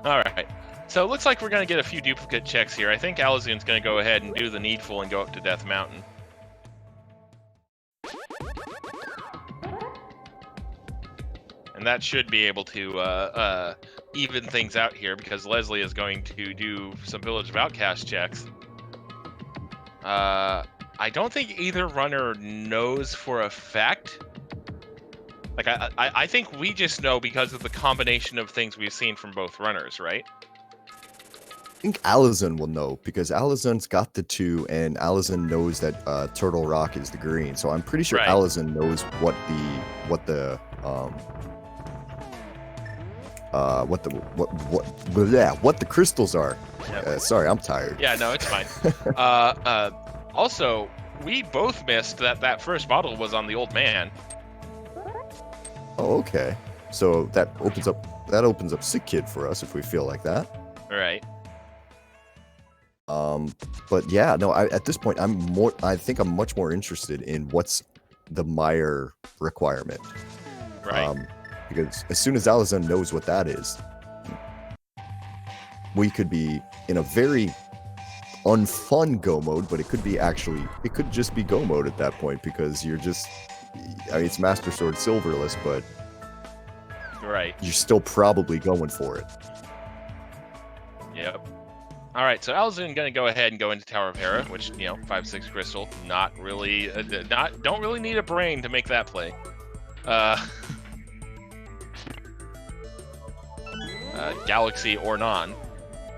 All right. So it looks like we're going to get a few duplicate checks here. I think Alazun's going to go ahead and do the needful and go up to Death Mountain. And that should be able to even things out here, because Leslie is going to do some Village of Outcast checks. I don't think either runner knows for a fact. Like, I think we just know because of the combination of things we've seen from both runners, right? I think Alazun will know, because Alazun's got the 2, and Alazun knows that Turtle Rock is the green. So I'm pretty sure Right. Alazun knows what the crystals are. Yep. Sorry, I'm tired. Yeah, no, it's fine. Also, we both missed that first bottle was on the old man. Oh, okay. So that opens up Sick Kid for us if we feel like that. All right. But yeah, no, at this point I think I'm much more interested in what's the Mire requirement. Right. Because as soon as Alazun knows what that is, we could be in a very unfun go mode, but it could just be go mode at that point, because you're just, I mean, it's Master Sword Silverless, but Right. you're still probably going for it. Yep. All right, so Alazun gonna go ahead and go into Tower of Hera, which 5/6 crystal, not really, don't really need a brain to make that play. Galaxy or non.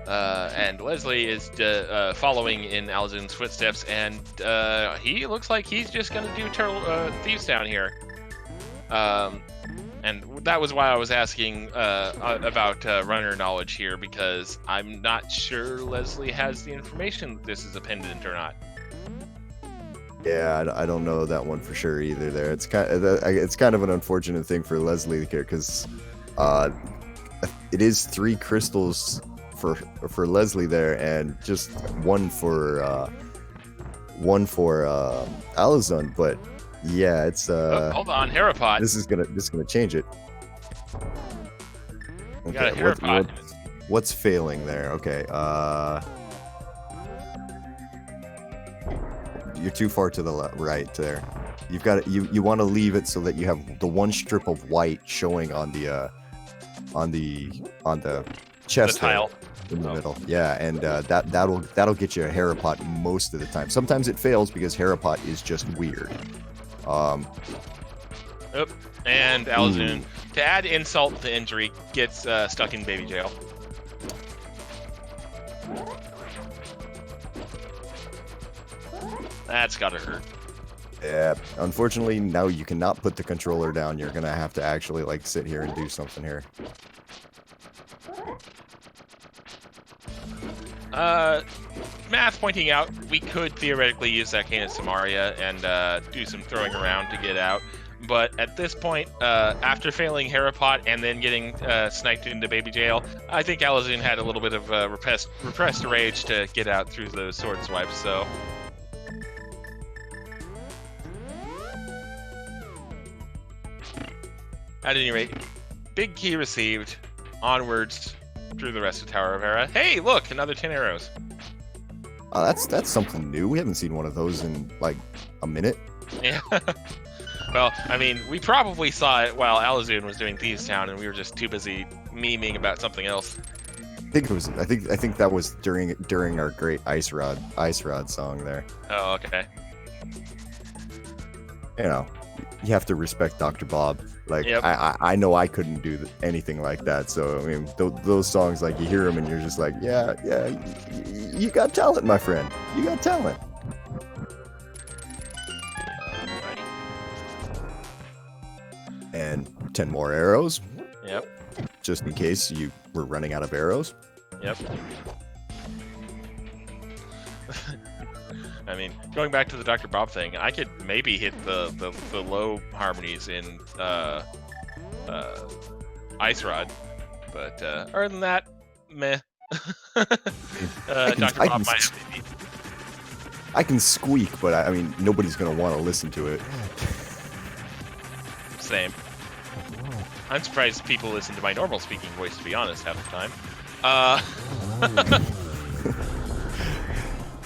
And Leslie is following in Alazun's footsteps, and he looks like he's just going to do Thieves Town here. And that was why I was asking about runner knowledge here, because I'm not sure Leslie has the information that this is a pendant or not. Yeah, I don't know that one for sure either. There, it's kind of an unfortunate thing for Leslie here, because it is 3 crystals for Leslie there, and just one for Alazun. But yeah, it's hold on, Herapot. This is gonna change it. You got a Herapot. What's failing there? Okay, you're too far to the right there. You've got you want to leave it so that you have the one strip of white showing on the chest the tile in the middle. Yeah, and that'll get you a Herapot most of the time. Sometimes it fails because Herapot is just weird. And Alazun, to add insult to injury, gets stuck in baby jail. That's gotta hurt. Yeah, unfortunately, now you cannot put the controller down. You're gonna have to actually sit here and do something here. Math pointing out we could theoretically use that Cane of Samaria and do some throwing around to get out, but at this point, after failing Herapot and then getting sniped into baby jail, I think Alazun had a little bit of repressed rage to get out through those sword swipes. So. At any rate, big key received, onwards through the rest of Tower of Hera. Hey, look, another 10 arrows. That's something new. We haven't seen one of those in like a minute. Yeah. Well, I mean, we probably saw it while Alazun was doing Thieves Town, and we were just too busy memeing about something else. I think that was during our great Ice Rod song there. Oh, okay. You know, you have to respect Dr. Bob. Like, yep. I know I couldn't do anything like that. So I mean, those songs, like, you hear them and you're just like, yeah, you got talent, my friend. You got talent. And 10 more arrows. Yep. Just in case you were running out of arrows. Yep. I mean, going back to the Dr. Bob thing, I could maybe hit the low harmonies in Ice Rod, but other than that, meh. Dr. Bob might have to be. I can squeak, but I mean, nobody's gonna want to listen to it. Same. I'm surprised people listen to my normal speaking voice, to be honest, half the time.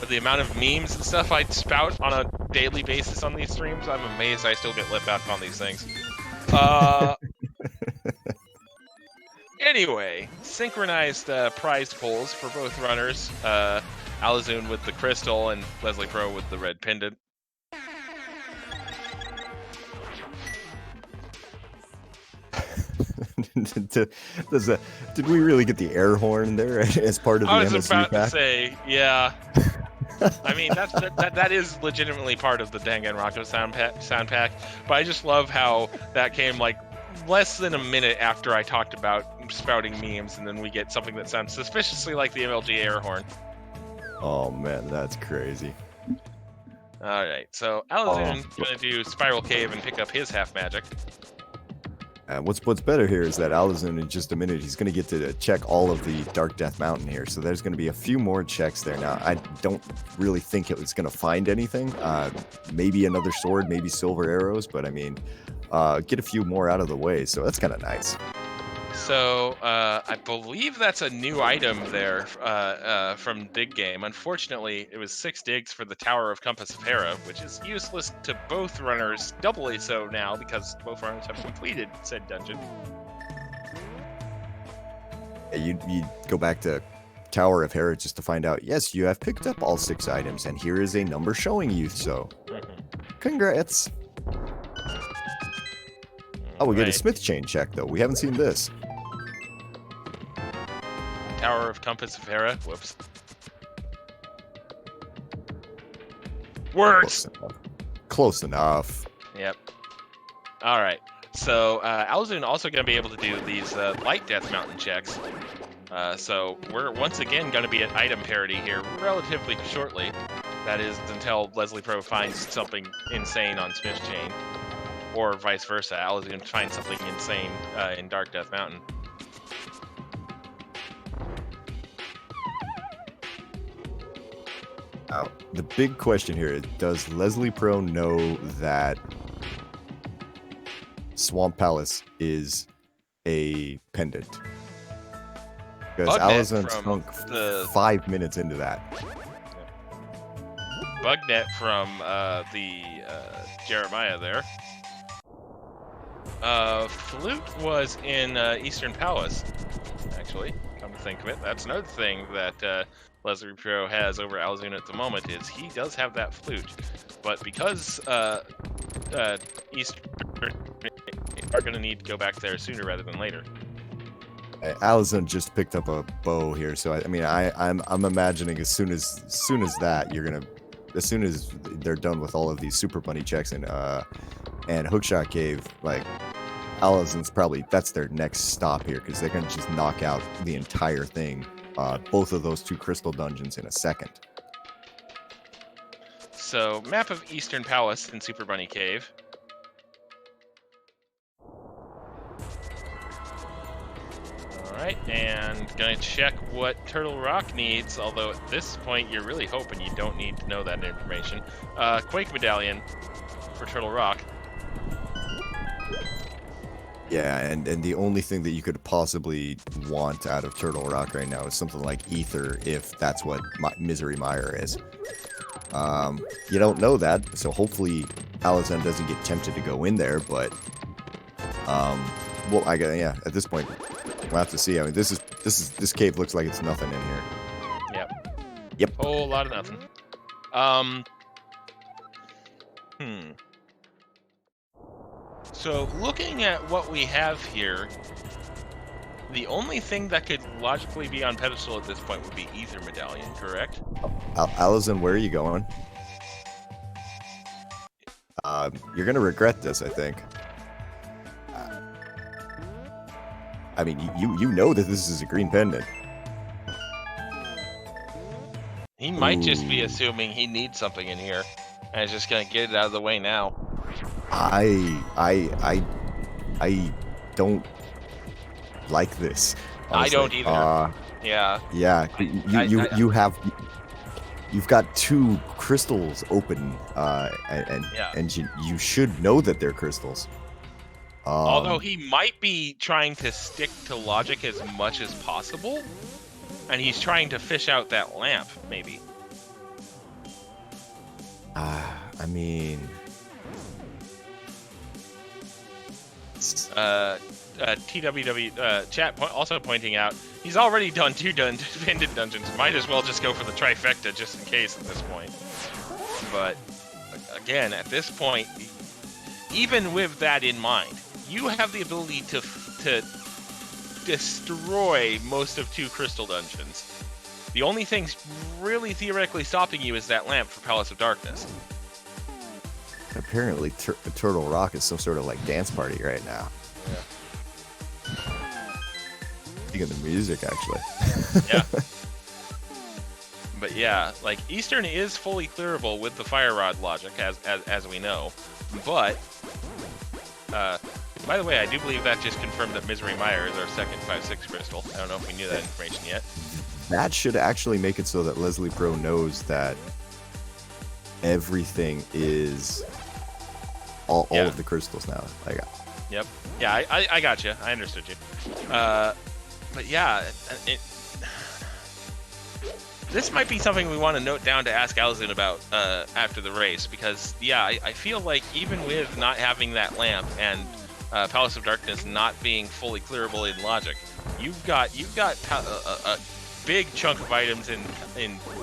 But the amount of memes and stuff I spout on a daily basis on these streams, I'm amazed I still get let back on these things. Anyway, synchronized prize pulls for both runners. Alazun with the crystal and Leslie Pro with the red pendant. Did we really get the air horn there as part of the MSU pack? I was about to say, yeah. I mean, that is legitimately part of the Danganronpa sound pack, but I just love how that came like less than a minute after I talked about spouting memes, and then we get something that sounds suspiciously like the MLG air horn. Oh man, that's crazy. All right, so Alazun gonna do Spiral Cave and pick up his half magic. What's better here is that Alazun, in just a minute, he's going to get to check all of the Dark Death Mountain here. So there's going to be a few more checks there. Now, I don't really think it was going to find anything. Maybe another sword, maybe silver arrows. But, I mean, get a few more out of the way. So that's kind of nice. So I believe that's a new item there from Dig Game. Unfortunately, it was 6 digs for the Tower of Compass of Hera, which is useless to both runners, doubly so now because both runners have completed said dungeon. You go back to Tower of Hera just to find out, yes, you have picked up all 6 items, and here is a number showing you so. Congrats. Oh, we get a Smith chain check, though. We haven't seen this. Tower of Compass of Hera. Whoops. Works! Close enough. Yep. All right. So Alazun also going to be able to do these light death mountain checks. So we're once again going to be at item parity here relatively shortly. That is until Leslie Pro finds something insane on Smith's Chain, or vice versa. Alazun finds something insane in Dark Death Mountain. Now, the big question here is, does Leslie Pro know that Swamp Palace is a pendant? Because Alazun sunk 5 minutes into that. Bugnet from the Jeremiah there. Flute was in Eastern Palace, actually. Come to think of it, that's another thing that Leslie Pro has over Alazun at the moment, is he does have that flute. But because Eastern are going to need to go back there sooner rather than later. Alazun just picked up a bow here, so I mean, I'm imagining as soon as that you're gonna, as soon as they're done with all of these Super Bunny checks and Hookshot Cave, like Alazun's probably, that's their next stop here, because they're gonna just knock out the entire thing, both of those 2 crystal dungeons in a second. So map of Eastern Palace in Super Bunny Cave. Alright, and gonna check what Turtle Rock needs, although at this point you're really hoping you don't need to know that information. Quake Medallion for Turtle Rock. Yeah, and the only thing that you could possibly want out of Turtle Rock right now is something like Ether, if that's what Misery Mire is. You don't know that, so hopefully Alazun doesn't get tempted to go in there, but well, yeah, at this point we'll have to see. I mean, this cave looks like it's nothing in here. Yep. Whole lot of nothing. So looking at what we have here, the only thing that could logically be on pedestal at this point would be Ether Medallion, correct? Alazun, where are you going? You're gonna regret this, I think. I mean, you know that this is a green pendant. He might just be assuming he needs something in here, and is just gonna get it out of the way now. I don't like this. Honestly. I don't either. Yeah. Yeah. You've got 2 crystals open, and you should know that they're crystals. Although he might be trying to stick to logic as much as possible, and he's trying to fish out that lamp, maybe. I mean... TWW chat also pointing out he's already done 2 pendant dungeons. Might as well just go for the trifecta just in case at this point. But again, at this point, even with that in mind, you have the ability to destroy most of 2 crystal dungeons. The only thing really theoretically stopping you is that lamp for Palace of Darkness. Apparently, Turtle Rock is some sort of like dance party right now. Yeah. Speaking of the music, actually. Yeah. But yeah, like Eastern is fully clearable with the Fire Rod logic, as we know. But by the way, I do believe that just confirmed that Misery Mire is our second 5/6 crystal. I don't know if we knew that information yet. That should actually make it so that Leslie Pro knows that everything is all of the crystals now. Yep. Yeah, I got you. I understood you. But yeah, this might be something we want to note down to ask Alazun about after the race, because yeah, I feel like even with not having that lamp and Palace of Darkness not being fully clearable in logic, you've got big chunk of items in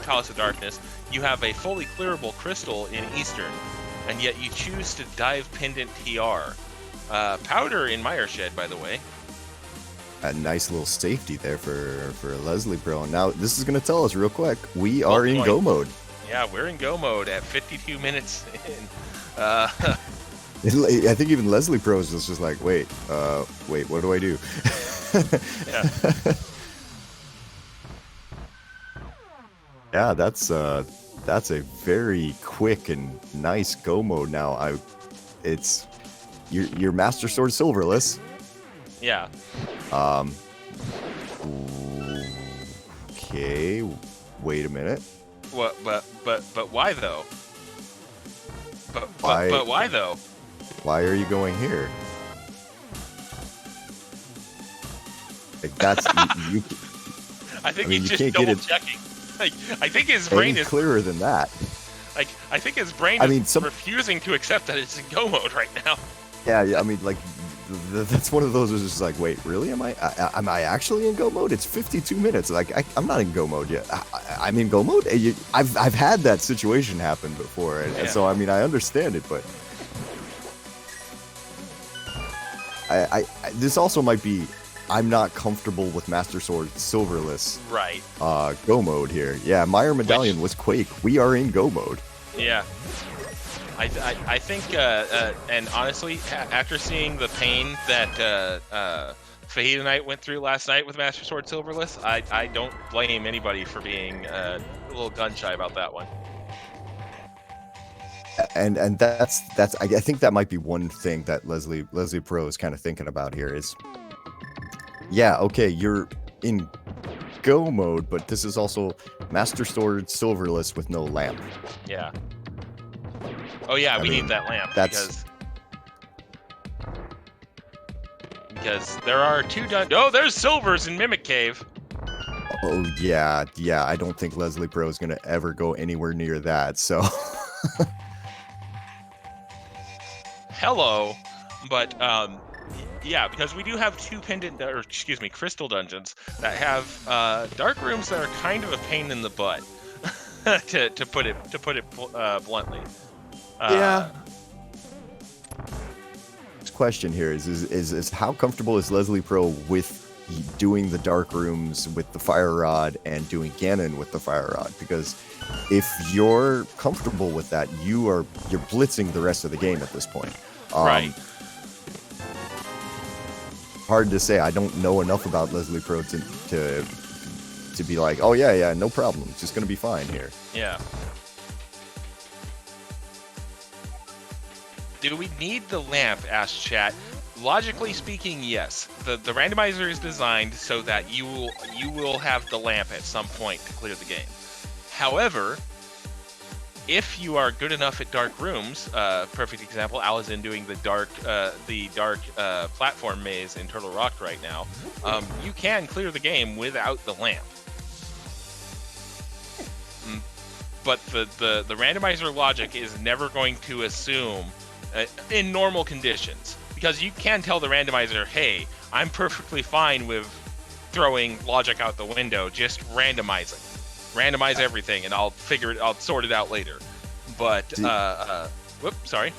Palace of Darkness. You have a fully clearable crystal in Eastern, and yet you choose to dive Pendant TR. Powder in Mire Shed, by the way. A nice little safety there for Leslie Pro. Now, this is going to tell us real quick, we are in go mode. Yeah, we're in go mode at 52 minutes in. I think even Leslie Pro is just like, wait, what do I do? Yeah. Yeah, that's a very quick and nice go mode now. It's your Master Sword Silverless. Yeah. Okay. Wait a minute. What? But why though? But why though? Why are you going here? Like that's you. I think mean, he's you just can't get double it checking. Like, I think his brain is clearer than that. like I think his brain is refusing to accept that it's in go mode right now. Yeah. I mean, like that's one of those. Is just like, wait, really? Am I actually in go mode? It's 52 minutes. Like I'm not in go mode yet. I'm in go mode. I've had that situation happen before, and so I mean I understand it, but I this also might be. I'm not comfortable with Master Sword Silverless. Right. Go mode here. Yeah, Mire Medallion was Quake. We are in go mode. Yeah. I think, and honestly, after seeing the pain that Fajita Knight went through last night with Master Sword Silverless, I don't blame anybody for being a little gun shy about that one. And that's I think that might be one thing that Leslie Pro is kind of thinking about here is, yeah, okay, you're in go mode, but this is also Master Sword Silverless with no lamp. Yeah. Oh yeah, we need that lamp because there are two there's silvers in Mimic Cave. Oh yeah, I don't think Leslie Pro is gonna ever go anywhere near that. So. Hello, but yeah, because we do have two crystal dungeons that have dark rooms that are kind of a pain in the butt, to put it bluntly. Yeah. This question here is how comfortable is Leslie Pro with doing the dark rooms with the fire rod and doing Ganon with the fire rod? Because if you're comfortable with that, you're blitzing the rest of the game at this point. Right. Hard to say. I don't know enough about Leslie Pro to be like, oh yeah, no problem. It's just gonna be fine here. Yeah. Do we need the lamp? Asked chat. Logically speaking, yes. The randomizer is designed so that you will have the lamp at some point to clear the game. However, if you are good enough at dark rooms, perfect example, Alazun doing the dark platform maze in Turtle Rock right now, you can clear the game without the lamp. But the randomizer logic is never going to assume, in normal conditions, because you can tell the randomizer, hey, I'm perfectly fine with throwing logic out the window, just randomizing. Randomize everything, and I'll sort it out later. But, sorry.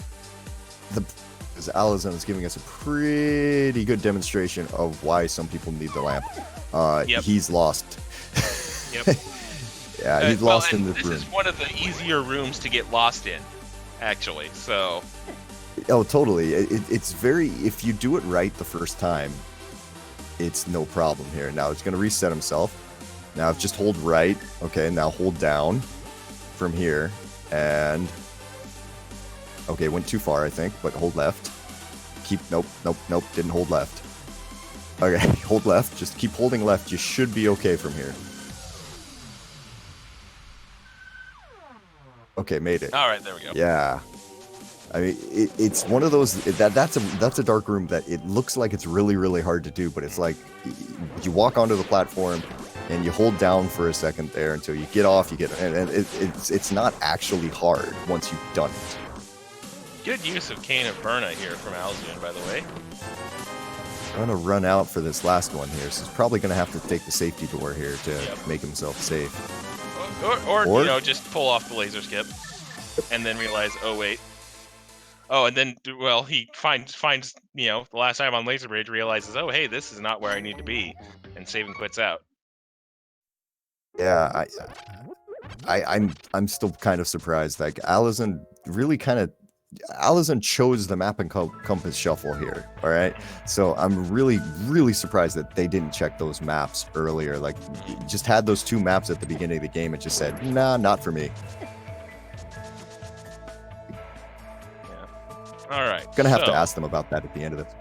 Alazun is giving us a pretty good demonstration of why some people need the lamp. Yep. He's lost. Yep. Yeah, he's lost in this room. This is one of the easier rooms to get lost in, actually, so... Oh, totally. It's very... If you do it right the first time, it's no problem here. Now, it's going to reset himself. Now, just hold right. Okay, now hold down from here. And... Okay, went too far, I think, but hold left. Nope, didn't hold left. Okay, hold left. Just keep holding left. You should be okay from here. Okay, made it. All right, there we go. Yeah. I mean, it's one of those that's a dark room that it looks like it's really, really hard to do, but it's like you walk onto the platform and you hold down for a second there until you get off. And it's not actually hard once you've done it. Good use of Cane of Burna here from Alazun, by the way. gonna run out for this last one here, so he's probably gonna have to take the safety door here to make himself safe. Or you know, just pull off the laser skip, and then realize, oh wait. Oh, and then well, he finds you know, the last time on Laser Bridge realizes, oh hey, this is not where I need to be, and save and quits out. Yeah, I'm still kind of surprised. Like Alazun chose the map and compass shuffle here. All right, so I'm really surprised that they didn't check those maps earlier. Like, just had those 2 maps at the beginning of the game and just said, nah, not for me. All right. Gonna have to ask them about that at the end of this.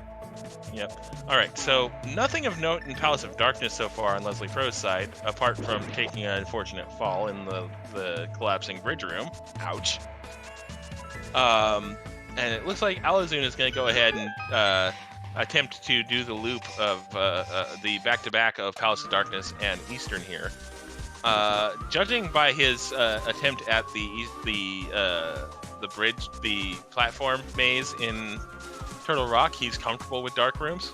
Yep. All right. So nothing of note in Palace of Darkness so far on Leslie Pro's side, apart from taking an unfortunate fall in the collapsing bridge room. Ouch. And it looks like Alazun is going to go ahead and attempt to do the loop of the back-to-back of Palace of Darkness and Eastern here. Judging by his attempt at the bridge, the platform maze in Turtle Rock, he's comfortable with dark rooms.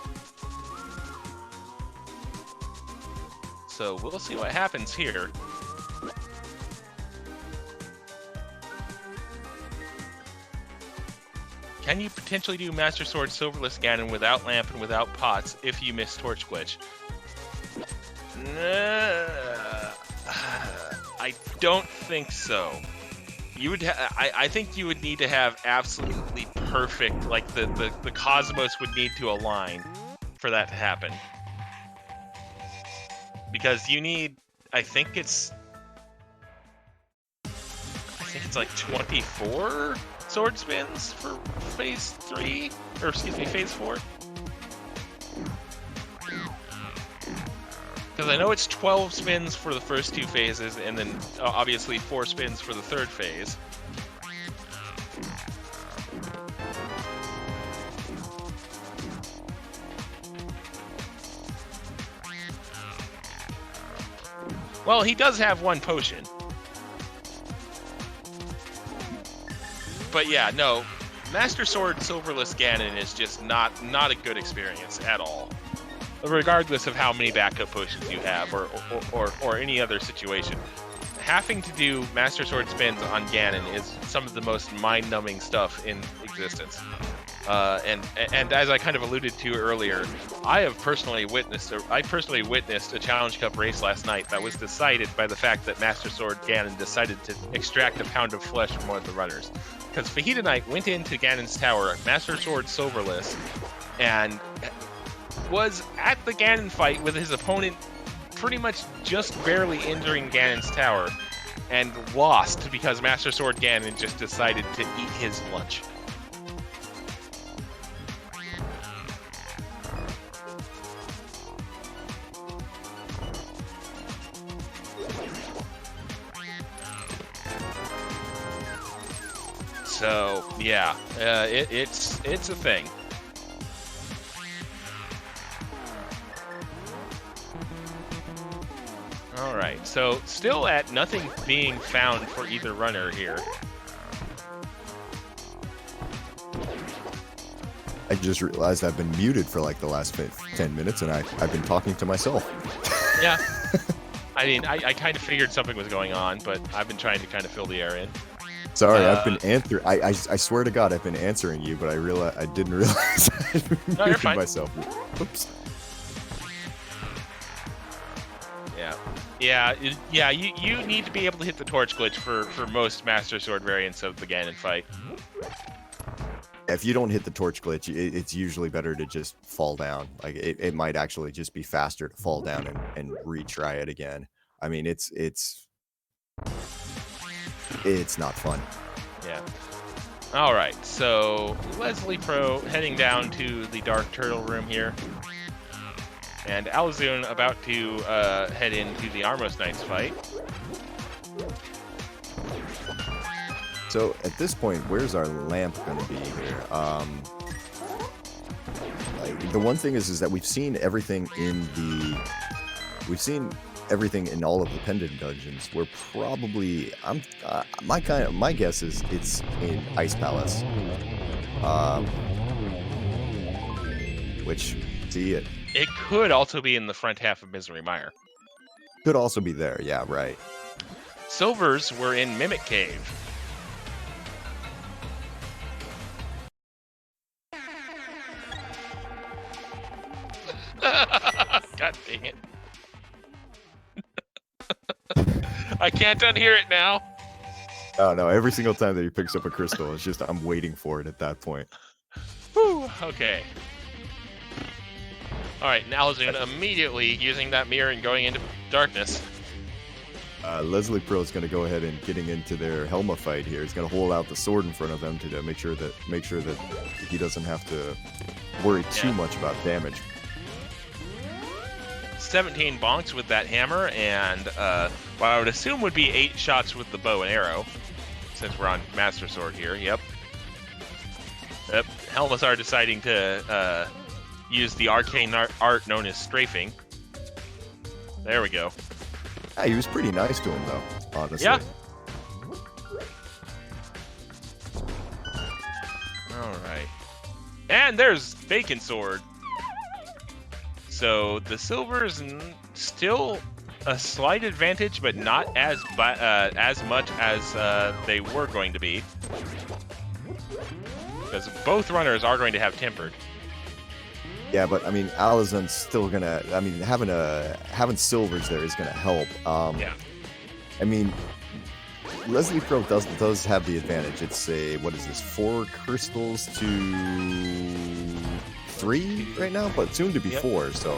So we'll see what happens here. Can you potentially do Master Sword Silverless Ganon without lamp and without pots if you miss Torch Glitch? I don't think so. You would. I think you would need to have absolutely perfect, like the cosmos would need to align for that to happen. Because you need, I think it's like 24 sword spins for phase 3, or excuse me, phase 4. Because I know it's 12 spins for the first 2 phases, and then obviously 4 spins for the 3rd phase. Well, he does have 1 potion. But yeah, no, Master Sword Silverless Ganon is just not a good experience at all. Regardless of how many backup potions you have, or any other situation. Having to do Master Sword spins on Ganon is some of the most mind-numbing stuff in existence. And as I kind of alluded to earlier, I personally witnessed a Challenge Cup race last night that was decided by the fact that Master Sword Ganon decided to extract a pound of flesh from one of the runners. Because Fajita Knight went into Ganon's tower, Master Sword Silverless, and was at the Ganon fight with his opponent pretty much just barely entering Ganon's tower, and lost because Master Sword Ganon just decided to eat his lunch. So yeah, it's a thing. All right, so still at nothing being found for either runner here. I just realized I've been muted for like the last 10 minutes, and I've been talking to myself. Yeah. I mean, I kind of figured something was going on, but I've been trying to kind of fill the air in. Sorry, I've been answering. I swear to God, I've been answering you, but I didn't realize I'd been No, you're fine. myself. Oops. Yeah, you need to be able to hit the torch glitch for most Master Sword variants of the Ganon fight. If you don't hit the torch glitch, it's usually better to just fall down. Like it might actually just be faster to fall down and retry it again. I mean, it's not fun. Yeah. All right, so Leslie Pro heading down to the Dark Turtle room here. And Alazun about to head into the Armos Knights fight. So at this point, where's our lamp going to be here? Like, the one thing is that we've seen everything in all of the pendant dungeons. We're probably my guess is it's in Ice Palace, which See it. It could also be in the front half of Misery Mire. Could also be there. Yeah, right. Silvers were in Mimic Cave. God dang it. I can't unhear it now. Oh no! Every single time that he picks up a crystal, it's just I'm waiting for it at that point. Whew, okay. Alright, now Alazun immediately using that mirror and going into darkness. Leslie Pro is going to go ahead and getting into their Helma fight here. He's going to hold out the sword in front of them to make sure that he doesn't have to worry too much about damage. 17 bonks with that hammer, and what I would assume would be 8 shots with the bow and arrow, since we're on Master Sword here. Yep. Helmas are deciding to use the arcane art known as strafing. There we go. Yeah, he was pretty nice to him, though, honestly. Yeah. All right. And there's Bacon Sword. So the Silver's still a slight advantage, but not as much as they were going to be. Because both runners are going to have Tempered. Yeah, but I mean, Alazun's still gonna. I mean, having Silvers there is gonna help. Yeah. I mean, Leslie Pro does have the advantage. It's what is this? 4 crystals to 3 right now, but soon to be 4. So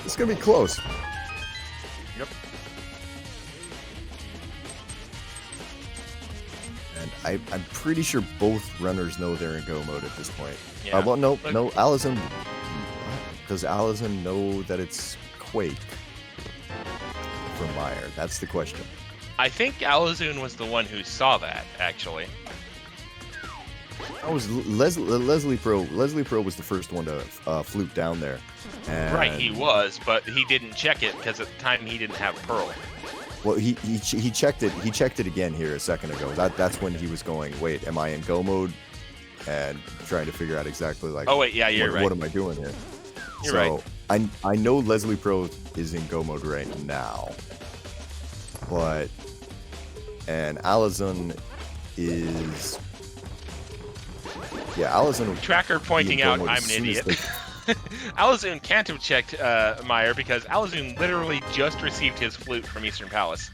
it's gonna be close. Yep. And I'm pretty sure both runners know they're in go mode at this point. Yeah. Well, no, Alazun. Does Alazun know that it's Quake from Mire? That's the question. I think Alazun was the one who saw that, actually. That was Leslie Pro. Leslie Pro was the first one to flute down there. And, Right, he was, but he didn't check it because at the time he didn't have Pearl. Well, he checked it. He checked it again here a second ago. That's when he was going. Wait, am I in go mode? And trying to figure out exactly like. Oh wait, yeah, you're right. What am I doing here? You're right. I know Leslie Pro is in go mode right now, and Alazun is. Yeah, Alazun. Tracker pointing out I'm an idiot. Alazun can't have checked Mire because Alazun literally just received his flute from Eastern Palace.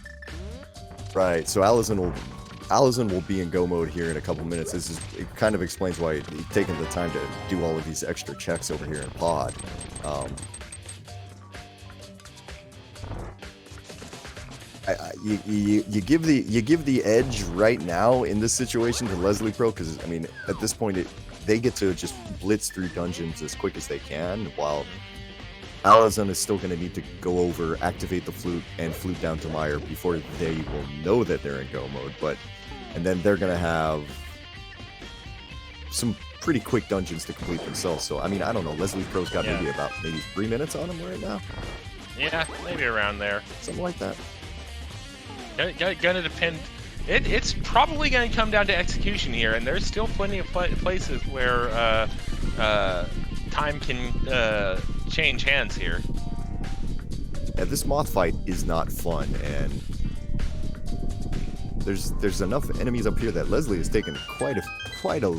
Right, so Alazun will be in go mode here in a couple minutes. It kind of explains why he's taking the time to do all of these extra checks over here in Pod. You give the edge right now in this situation to Leslie Pro because I mean at this point they get to just blitz through dungeons as quick as they can, while Alazun is still going to need to go over, activate the flute, and flute down to Mire before they will know that they're in go mode. And then they're going to have some pretty quick dungeons to complete themselves. So I mean I don't know. Leslie Pro's got maybe 3 minutes on him right now. Yeah, maybe around there. Something like that. Gonna depend. It's probably gonna come down to execution here, and there's still plenty of places where time can change hands here. Yeah, this moth fight is not fun, and there's enough enemies up here that Leslie has taken quite a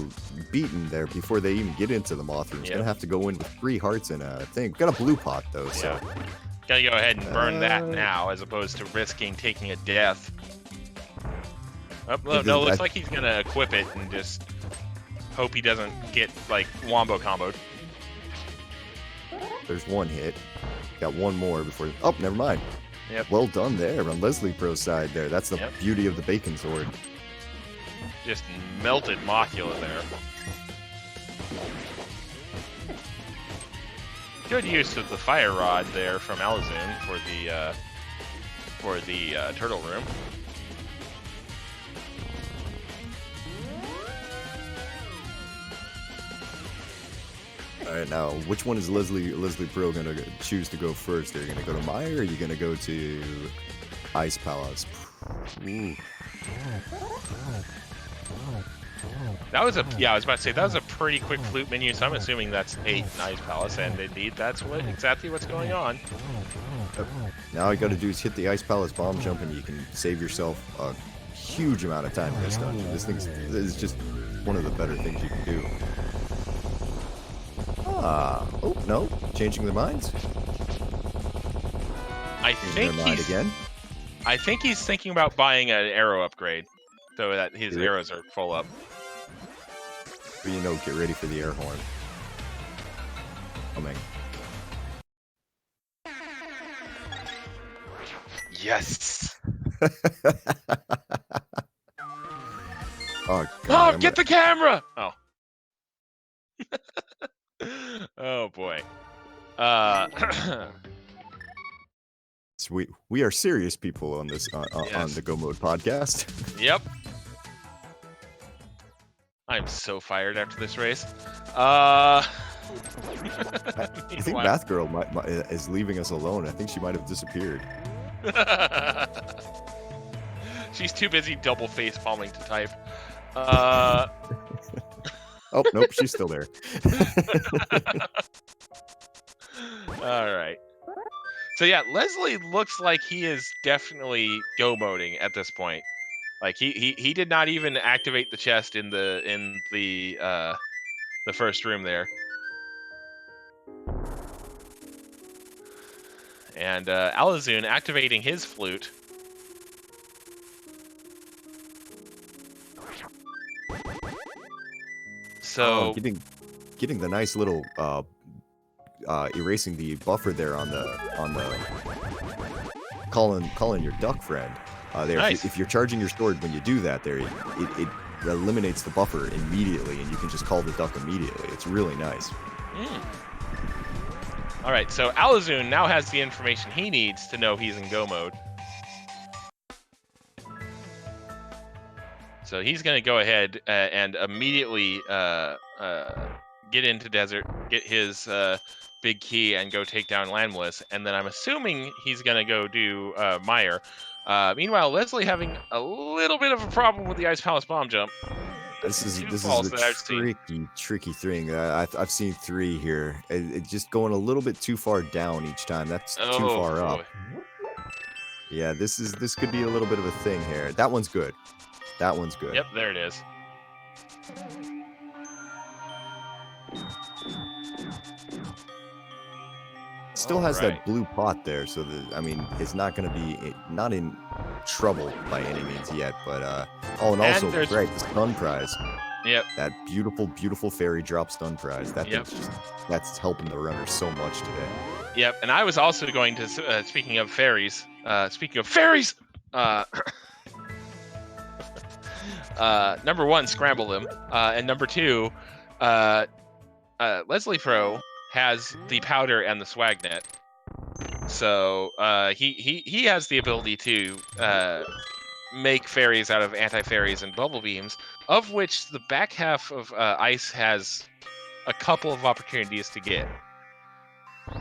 beating there before they even get into the moth room. He's gonna have to go in with 3 hearts and a thing. Got a blue pot though, so. Gotta go ahead and burn that now, as opposed to risking taking a death. Oh, no, looks like he's gonna equip it and just hope he doesn't get, like, wombo comboed. There's 1 hit. Got 1 more before... Oh, never mind. Yep. Well done there on Leslie Pro's side there. That's the beauty of the Bacon Sword. Just melted Mothula there. Good use of the fire rod there from Alazun for the turtle room. All right, now which one is Leslie Pro gonna choose to go first? Are you gonna go to Mire, or are you gonna go to Ice Palace? Ooh. That was I was about to say that was a pretty quick flute menu, so I'm assuming that's 8 Ice Palace, and indeed that's exactly what's going on. Now all you got to do is hit the Ice Palace bomb jump, and you can save yourself a huge amount of time in this dungeon. This is just one of the better things you can do. Oh no, changing their minds. I think he's thinking about buying an arrow upgrade, so that his arrows are full up. But you know, get ready for the air horn. Coming. Yes. Oh God! Get the camera! Oh. Oh boy. We are serious people on this on the Go Mode podcast. Yep. I'm so fired after this race. I think Bathgirl is leaving us alone. I think she might have disappeared. She's too busy double face palming to type. Oh nope, she's still there. All right. So yeah, Leslie looks like he is definitely go moding at this point. Like he did not even activate the chest in the first room there. And Alazun activating his flute. So getting the nice little erasing the buffer there on the calling your duck friend. There, nice. if you're charging your sword when you do that, there it eliminates the buffer immediately, and you can just call the duck immediately. It's really nice. All right, so Alazun now has the information he needs to know he's in go mode. So he's going to go ahead and immediately get into desert, get his big key, and go take down Landless. And then I'm assuming he's going to go do Meyer. Meanwhile, Leslie having a little bit of a problem with the Ice Palace bomb jump. This is a tricky thing. I've seen 3 here. It's just going a little bit too far down each time. That's too far up. Yeah, this could be a little bit of a thing here. That one's good. That one's good. Yep, there it is. Still has that blue pot there, so it's not going to be not in trouble by any means yet. But and also great, the stun prize. Yep. That beautiful fairy drop stun prize. That's helping the runners so much today. Yep, and I was also going to speaking of fairies. Number 1, scramble them, and number 2, Leslie Pro has the powder and the swag net, so he has the ability to make fairies out of anti-fairies and bubble beams, of which the back half of Ice has a couple of opportunities to get.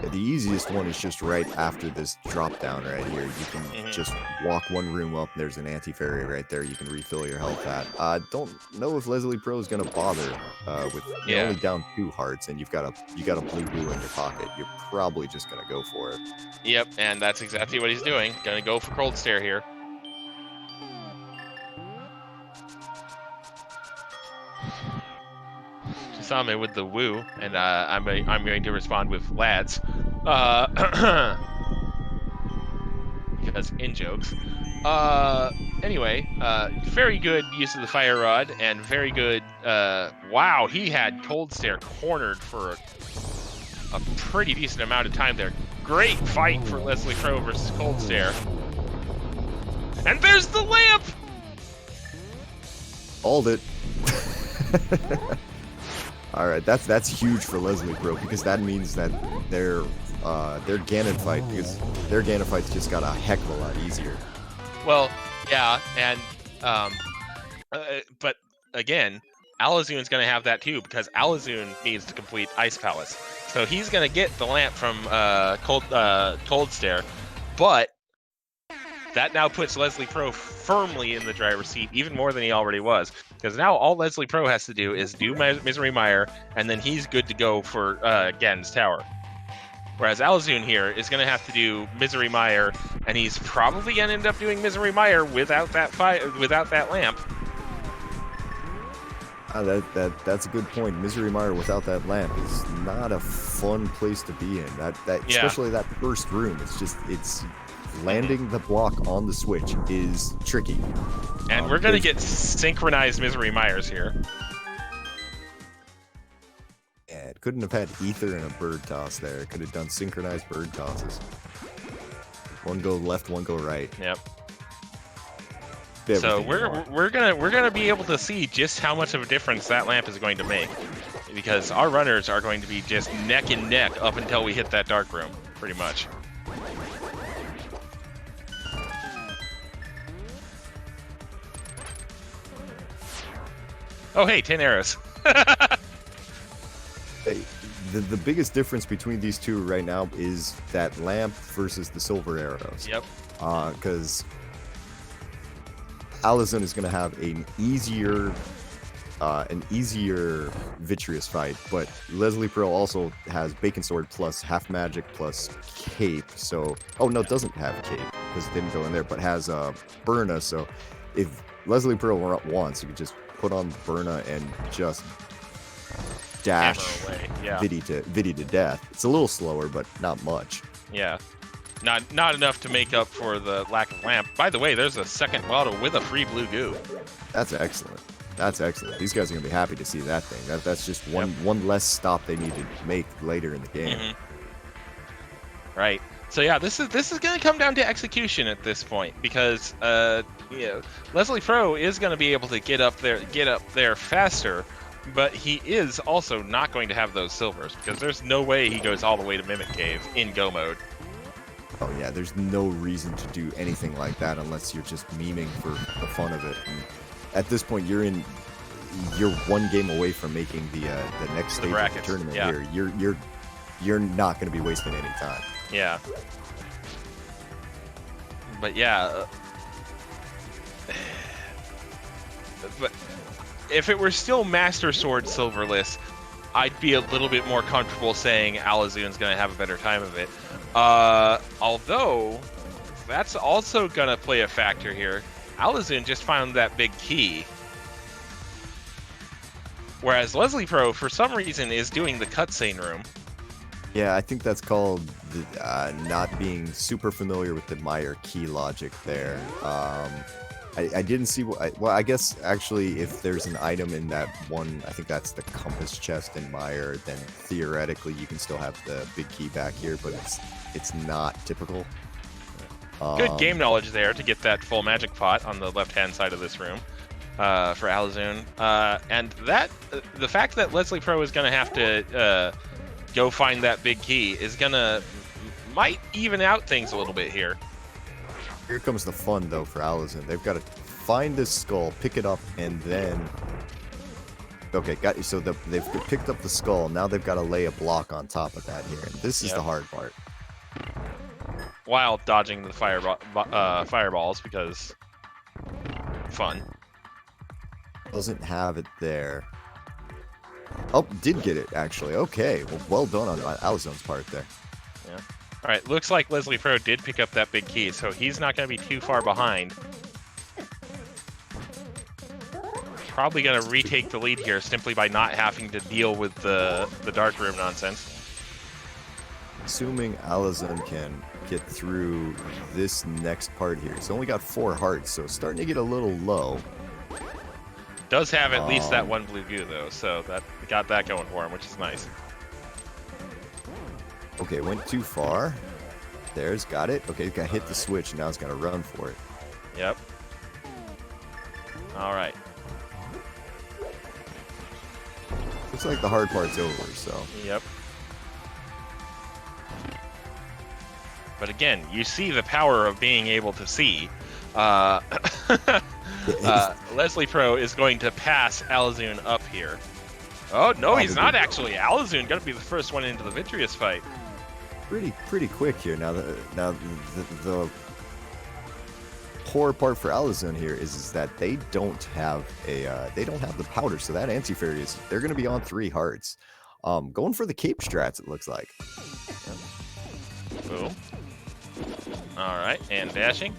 Yeah, the easiest one is just right after this drop down right here. You can just walk one room up, and there's an anti-fairy right there you can refill your health at. I don't know if Leslie Pro is going to bother with you're only down 2 hearts, and you got a blue goo in your pocket. You're probably just going to go for it. Yep, and that's exactly what he's doing. Going to go for Cold Stare here. Same with the woo, and I'm going to respond with lads, because in jokes. Anyway, very good use of the fire rod, and very good. Wow, he had Cold Stare cornered for a pretty decent amount of time there. Great fight for Leslie Crow versus Cold Stare, and there's the lamp. Hold it. All right, that's huge for Leslie Pro, because that means that their Ganon fight, because their Ganon fights just got a heck of a lot easier. Well, yeah, and but again, Alazun's going to have that too, because Alazun needs to complete Ice Palace, so he's going to get the lamp from Cold Stare, but that now puts Leslie Pro firmly in the driver's seat, even more than he already was. Because now all Leslie Pro has to do is do Misery Mire, and then he's good to go for Gan's Tower. Whereas Alazun here is going to have to do Misery Mire, and he's probably going to end up doing Misery Mire without that lamp. That's a good point. Misery Mire without that lamp is not a fun place to be in. Especially that first room. It's landing the block on the switch is tricky. And we're going to get synchronized Misery Mires here. Yeah, it couldn't have had ether and a bird toss there. It could have done synchronized bird tosses. One go left, one go right. Yep. So we're gonna be able to see just how much of a difference that lamp is going to make, because our runners are going to be just neck and neck up until we hit that dark room, pretty much. Oh hey, 10 arrows. The biggest difference between these two right now is that lamp versus the silver arrows. Yep. Because Alazun is going to have an easier Vitreous fight, but Leslie Pro also has Bacon Sword plus half magic plus cape. So, oh no, it doesn't have cape because it didn't go in there, but has Burna. So, if Leslie Pro wants, you could just put on Burna and just dash Viddy to death. It's a little slower, but not much. Yeah. Not enough to make up for the lack of lamp. By the way, there's a second bottle with a free blue goo. That's excellent. That's excellent. These guys are gonna be happy to see that thing. That's just one less stop they need to make later in the game. Mm-hmm. Right. So yeah, this is gonna come down to execution at this point, because Leslie Pro is gonna be able to get up there faster, but he is also not going to have those silvers, because there's no way he goes all the way to Mimic Cave in Go mode. Oh yeah, there's no reason to do anything like that unless you're just memeing for the fun of it. And at this point, you're one game away from making the next stage of the tournament here. You're not going to be wasting any time. Yeah. But yeah. But if it were still Master Sword silverless, I'd be a little bit more comfortable saying Alazun's going to have a better time of it. Although, that's also going to play a factor here. Alazun just found that big key. Whereas Leslie Pro, for some reason, is doing the cutscene room. Yeah, I think that's called not being super familiar with the Mire key logic there. I didn't see well, I guess actually if there's an item in that one, I think that's the compass chest in Mire, then theoretically you can still have the big key back here, but it's not typical. Good game knowledge there to get that full magic pot on the left-hand side of this room for Alazun. And that the fact that Leslie Pro is going to have to go find that big key is might even out things a little bit here. Here comes the fun, though, for Alazun. They've got to find this skull, pick it up, and then... Okay, so they've picked up the skull. Now they've got to lay a block on top of that here. And this is the hard part. While dodging the fireballs, because... fun. Doesn't have it there. Oh, did get it, actually. Okay, well done on Alazun's part there. Yeah. Alright, looks like Leslie Pro did pick up that big key, so he's not going to be too far behind. Probably going to retake the lead here simply by not having to deal with the dark room nonsense. Assuming Alazun can get through this next part here. He's only got 4 hearts, so it's starting to get a little low. Does have at least that one blue goo, though, so that got that going for him, which is nice. Okay, went too far. There's got it. Okay, got hit the switch, and now he's got to run for it. Yep. All right. Looks like the hard part's over, so. Yep. But again, you see the power of being able to see. Leslie Pro is going to pass Alazun up here. Oh, no, he's not actually. Alazun going to be the first one into the Vitreous fight. poor part for Alazun here is that they don't have the powder, so that anti-fairy they're going to be on 3 hearts. Going for the cape strats, it looks like. Boom. All right, and dashing.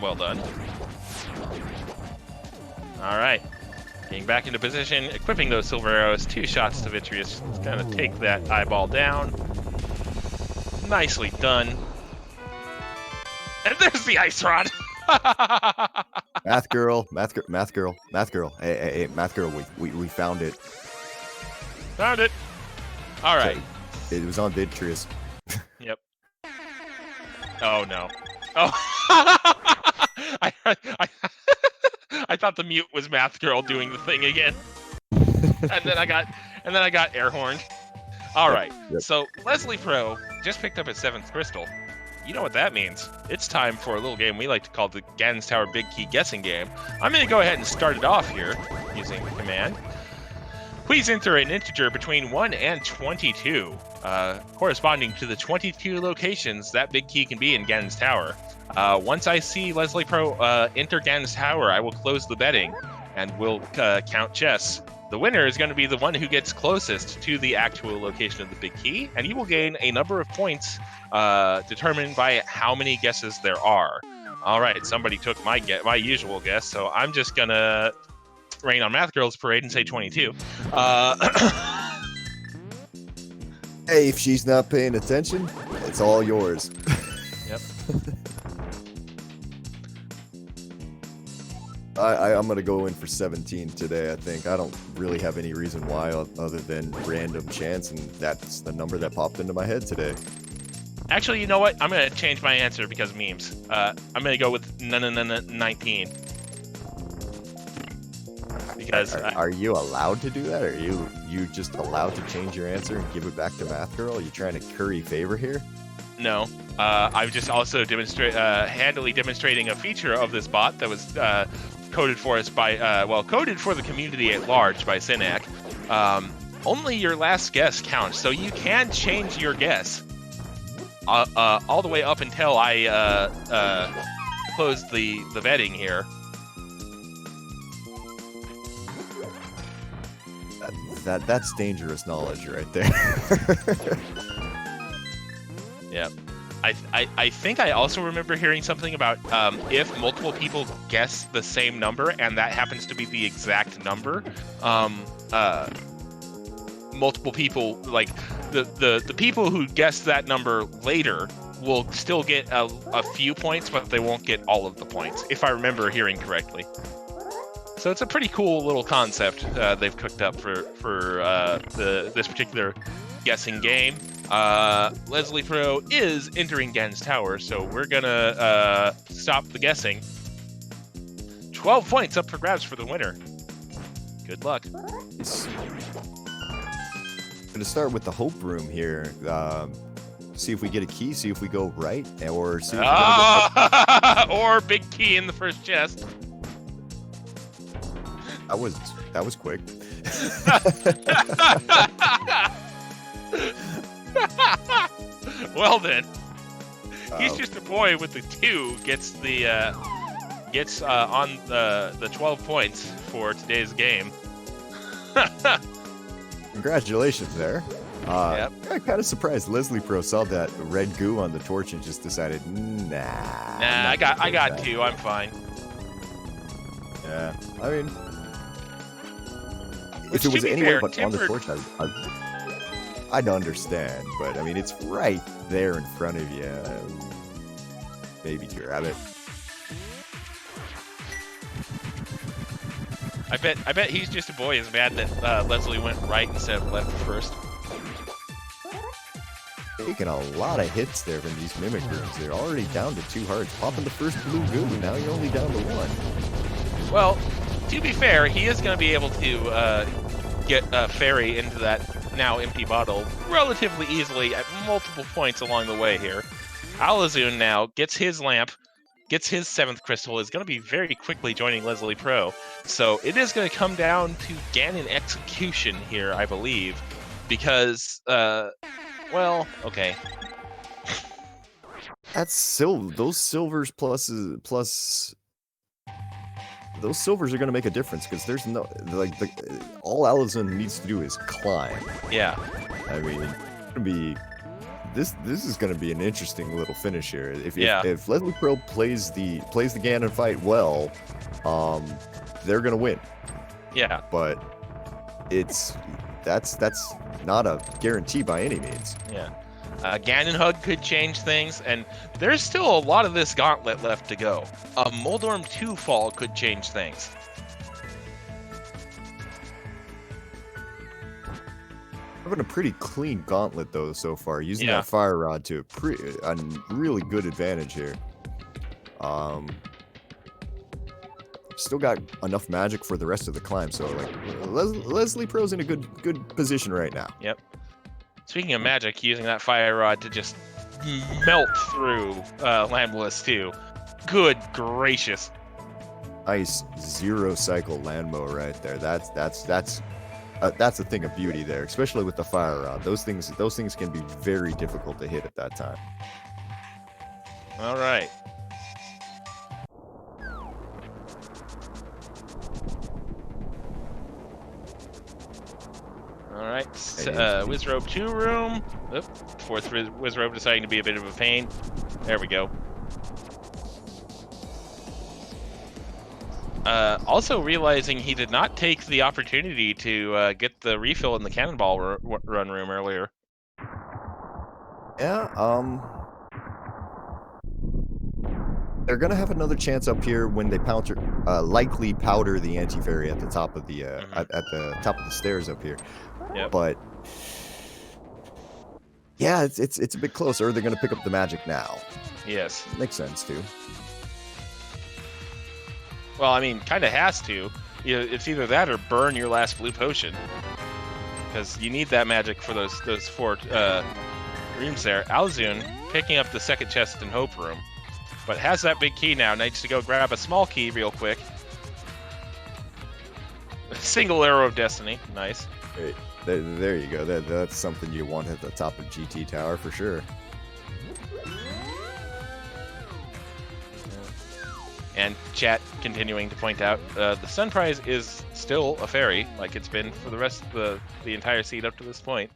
Well done. All right. Getting back into position, equipping those silver arrows, 2 shots to Vitreous. It's gonna take that eyeball down. Nicely done. And there's the ice rod. Math girl. Hey, math girl, we found it. Found it. All right. It was on Vitreous. Yep. Oh no. Oh. I thought the mute was Math Girl doing the thing again. and then I got air horned. All right. Yep. So Leslie Pro just picked up his 7th crystal. You know what that means. It's time for a little game we like to call the Ganon's Tower Big Key guessing game. I'm going to go ahead and start it off here using the command. Please enter an integer between 1 and 22, corresponding to the 22 locations that Big Key can be in Ganon's Tower. Once I see Leslie Pro enter Ganon's Tower, I will close the betting, and we'll count chess. The winner is going to be the one who gets closest to the actual location of the Big Key, and he will gain a number of points determined by how many guesses there are. All right, somebody took my usual guess, so I'm just going to rain on Math Girl's parade and say 22. Hey, if she's not paying attention, it's all yours. Yep. I'm going to go in for 17 today, I think. I don't really have any reason why other than random chance, and that's the number that popped into my head today. Actually, you know what? I'm going to change my answer because of memes. I'm going to go with 19. Because are you allowed to do that? Or are you just allowed to change your answer and give it back to Math Girl? Are you trying to curry favor here? No. I've just also handily demonstrating a feature of this bot that was coded for us by, coded for the community at large by Synac. Only your last guess counts, so you can change your guess all the way up until I close the vetting here. That's dangerous knowledge right there. Yeah. I think I also remember hearing something about if multiple people guess the same number and that happens to be the exact number, multiple people, like the people who guess that number later will still get a few points, but they won't get all of the points, if I remember hearing correctly. So it's a pretty cool little concept they've cooked up for this particular guessing game. Leslie Pro is entering Ganon's Tower, so we're gonna stop the guessing. 12 points up for grabs for the winner. Good luck. I'm gonna start with the hope room here. See if we get a key. See if we go right, or see if we or big key in the first chest. That was quick. Well then, he's just a boy with the 2 gets on the 12 points for today's game. Congratulations there. Yep. I'm kind of surprised Leslie Pro saw that red goo on the torch and just decided, nah. I got 2. I'm fine. Yeah, I mean, Which, if it was to be anywhere fair, but on the torch, I'd understand. But I mean, it's right there in front of you. Maybe grab it. I bet he's just a boy is mad that Leslie went right instead of left first. Taking a lot of hits there from these mimic rooms. They're already down to 2 hearts. Popping the first blue goo. Now you're only down to 1. Well, to be fair, he is going to be able to get a fairy into that now empty bottle relatively easily at multiple points along the way here. Alazun now gets his lamp, gets his 7th crystal, is going to be very quickly joining Leslie Pro. So it is going to come down to Ganon execution here, I believe, because Well, okay. That's those silvers plus those silvers are gonna make a difference because there's no all Alazun needs to do is climb. Yeah. I mean, it's gonna be this is gonna be an interesting little finish here. If Leslie Pro plays the Ganon fight well, they're gonna win. Yeah. But that's not a guarantee by any means. Yeah. Ganon Hug could change things, and there's still a lot of this gauntlet left to go. A Moldorm 2 fall could change things. Having a pretty clean gauntlet though so far, using that fire rod to a really good advantage here. Still got enough magic for the rest of the climb, so like Leslie Pro's in a good position right now. Yep. Speaking of magic, using that fire rod to just melt through Landless too. Good gracious. Nice 0 cycle Landmo right there. That's a thing of beauty there, especially with the fire rod. Those things can be very difficult to hit at that time. All right. All right. Wizrobe 2 room. Oop, fourth Wizrobe deciding to be a bit of a pain. There we go. Also realizing he did not take the opportunity to get the refill in the Cannonball run room earlier. Yeah, they're gonna have another chance up here when they likely powder the anti-fairy at the top of the at the top of the stairs up here. Yep. But yeah, it's a bit close. Or they're gonna pick up the magic now. Yes. Makes sense too. Well, I mean, kind of has to. It's either that or burn your last blue potion, because you need that magic for those 4 rooms there. Alazun picking up the second chest in Hope room, but has that big key now. Needs to go grab a small key real quick. Single arrow of destiny, nice. Great. There you go. That's something you want at the top of GT Tower for sure. And chat continuing to point out the Sun Prize is still a fairy, like it's been for the rest of the entire seed up to this point.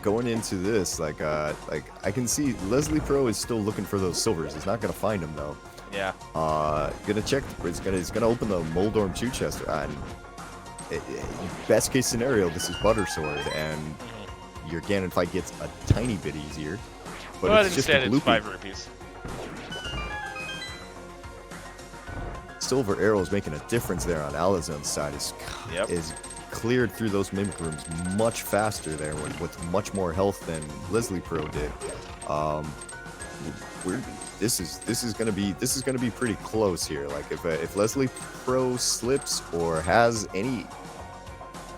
Going into this, like I can see Leslie Pro is still looking for those silvers. He's not gonna find them though. Yeah. Gonna check. He's gonna open the Moldorm 2 chest. And best case scenario, this is Butter Sword, and your Ganon fight gets a tiny bit easier. But it's instead just it's 5 rupees. Silver arrows making a difference there on Alazun's side. Is cleared through those mimic rooms much faster there with much more health than Leslie Pro did. This is gonna be pretty close here. Like if Leslie Pro slips or has any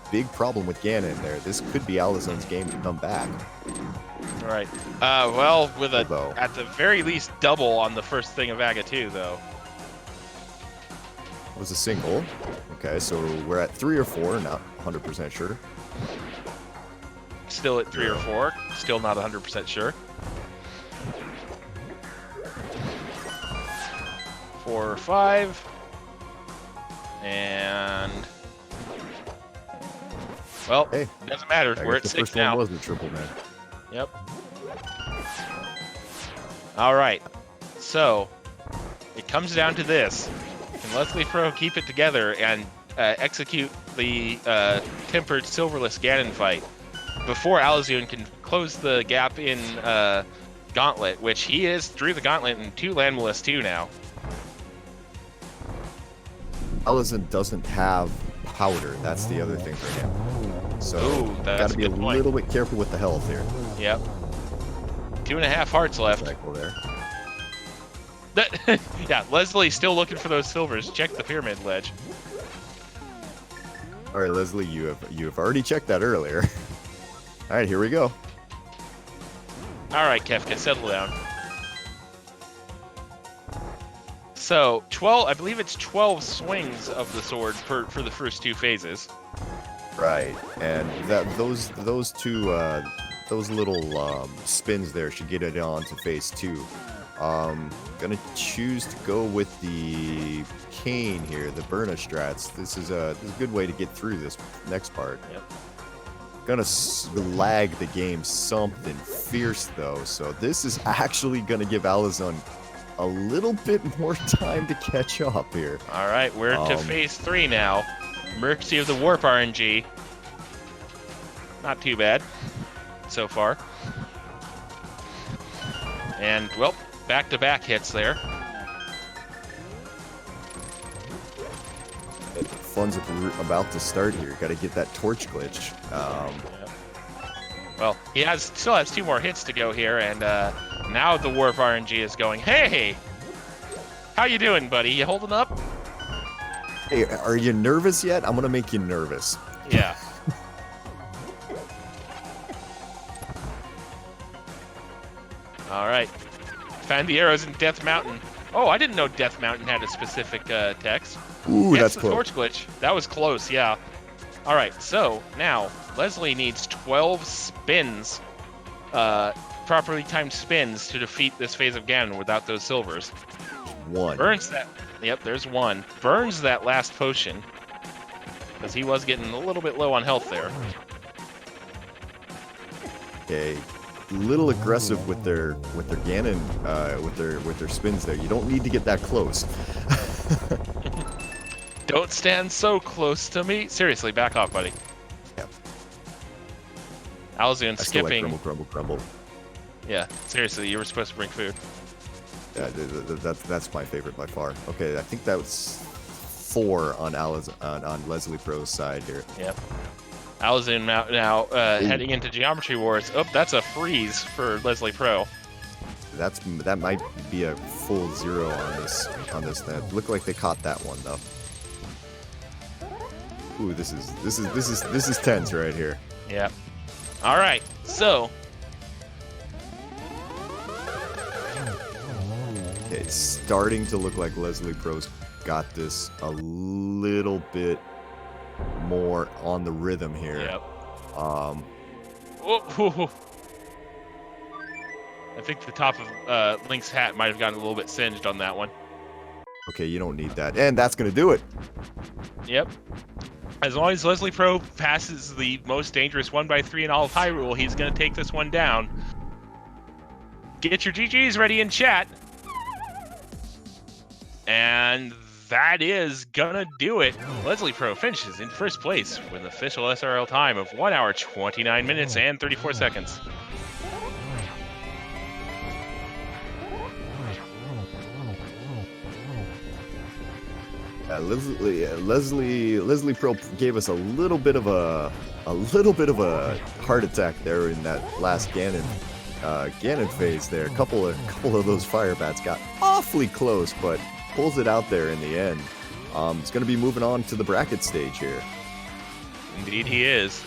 big problem with Ganon there, this could be Alazun's game to come back. All right. Well, with at the very least double on the first thing of Aga 2 though. It was a single. Okay, so we're at 3 or 4, not 100% sure. Still at 3 or 4, still not 100% sure. 4 or 5. And well, hey, doesn't matter. We're at 6 now. The first one was the triple man. Yep. All right. So it comes down to this. Can Leslie Pro keep it together and execute the tempered silverless Ganon fight before Alazun can close the gap in Gauntlet, which he is through the Gauntlet in 2 Landless 2 now. Alazun doesn't have powder. That's the other thing for him. So gotta be a little bit careful with the health here. Yep. 2.5 hearts left. There. Yeah, Leslie's still looking for those silvers. Check the pyramid ledge. All right, Leslie, you have already checked that earlier. All right, here we go. All right, Kefka, settle down. So 12, I believe it's 12 swings of the sword for the first 2 phases. Right, and those two those little spins there should get it on to phase 2. Gonna choose to go with the cane here, the Burna strats. This is a good way to get through this next part. Yep. Gonna lag the game something fierce though, so this is actually gonna give Alazun a little bit more time to catch up here. All right, we're to phase 3 now. Mercy of the Warp RNG. Not too bad so far. And, well, back-to-back hits there. Fun's about to start here. Got to get that torch glitch. Well, he still has 2 more hits to go here, and now the Warp RNG is going, hey! How you doing, buddy? You holding up? Hey, are you nervous yet? I'm going to make you nervous. Yeah. All right. Found the arrows in Death Mountain. Oh, I didn't know Death Mountain had a specific text. Ooh, Yes, that's the close. torch glitch. That was close, yeah. All right, so now Leslie needs 12 spins, properly timed spins, to defeat this phase of Ganon without those silvers. 1. Burns that. Yep, there's 1. Burns that last potion, because he was getting a little bit low on health there. Okay. Little aggressive with their Ganon with their spins there. You don't need to get that close. Don't stand so close to me. Seriously, back off, buddy. Yep. Alazun I still like skipping. crumble. Yeah, seriously, you were supposed to bring food. Yeah, that's my favorite by far. Okay, I think that was 4 on on Leslie Pro's side here. Yep. Alazun now heading into Geometry Wars. Oh, that's a freeze for Leslie Pro. That might be a full 0 on this. That looked like they caught that one though. Ooh, this is tense right here. Yep. All right, so Okay, it's starting to look like Leslie Pro's got this a little bit more on the rhythm here. yep. Um, Oh, I think the top of Link's hat might have gotten a little bit singed on that one. okay, you don't need that, and that's gonna do it. Yep. As long as Leslie Pro passes the most dangerous 1x3 in all of Hyrule, he's going to take this one down. Get your GGs ready in chat. And that is going to do it. Leslie Pro finishes in first place with an official SRL time of 1 hour, 29 minutes, and 34 seconds. Leslie Pro gave us a little bit of a heart attack there in that last Ganon phase there. A couple of those fire bats got awfully close, but pulls it out there in the end. It's going to be moving on to the bracket stage here. Indeed he is.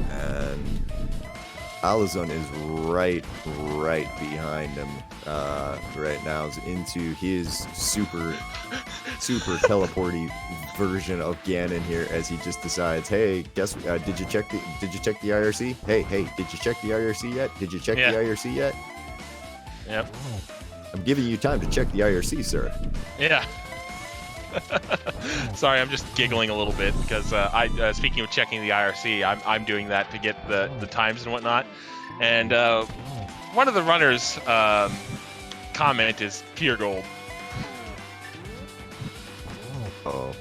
And Alazun is right behind him right now. Is into his super teleporty version of Ganon here as he just decides, hey, guess did you check the IRC? Hey, did you check the IRC yet? Did you check the IRC yet? Yep. I'm giving you time to check the IRC, sir. Yeah. Sorry, I'm just giggling a little bit because speaking of checking the IRC, I'm doing that to get the times and whatnot. And one of the runners' comment is pure gold. Oh,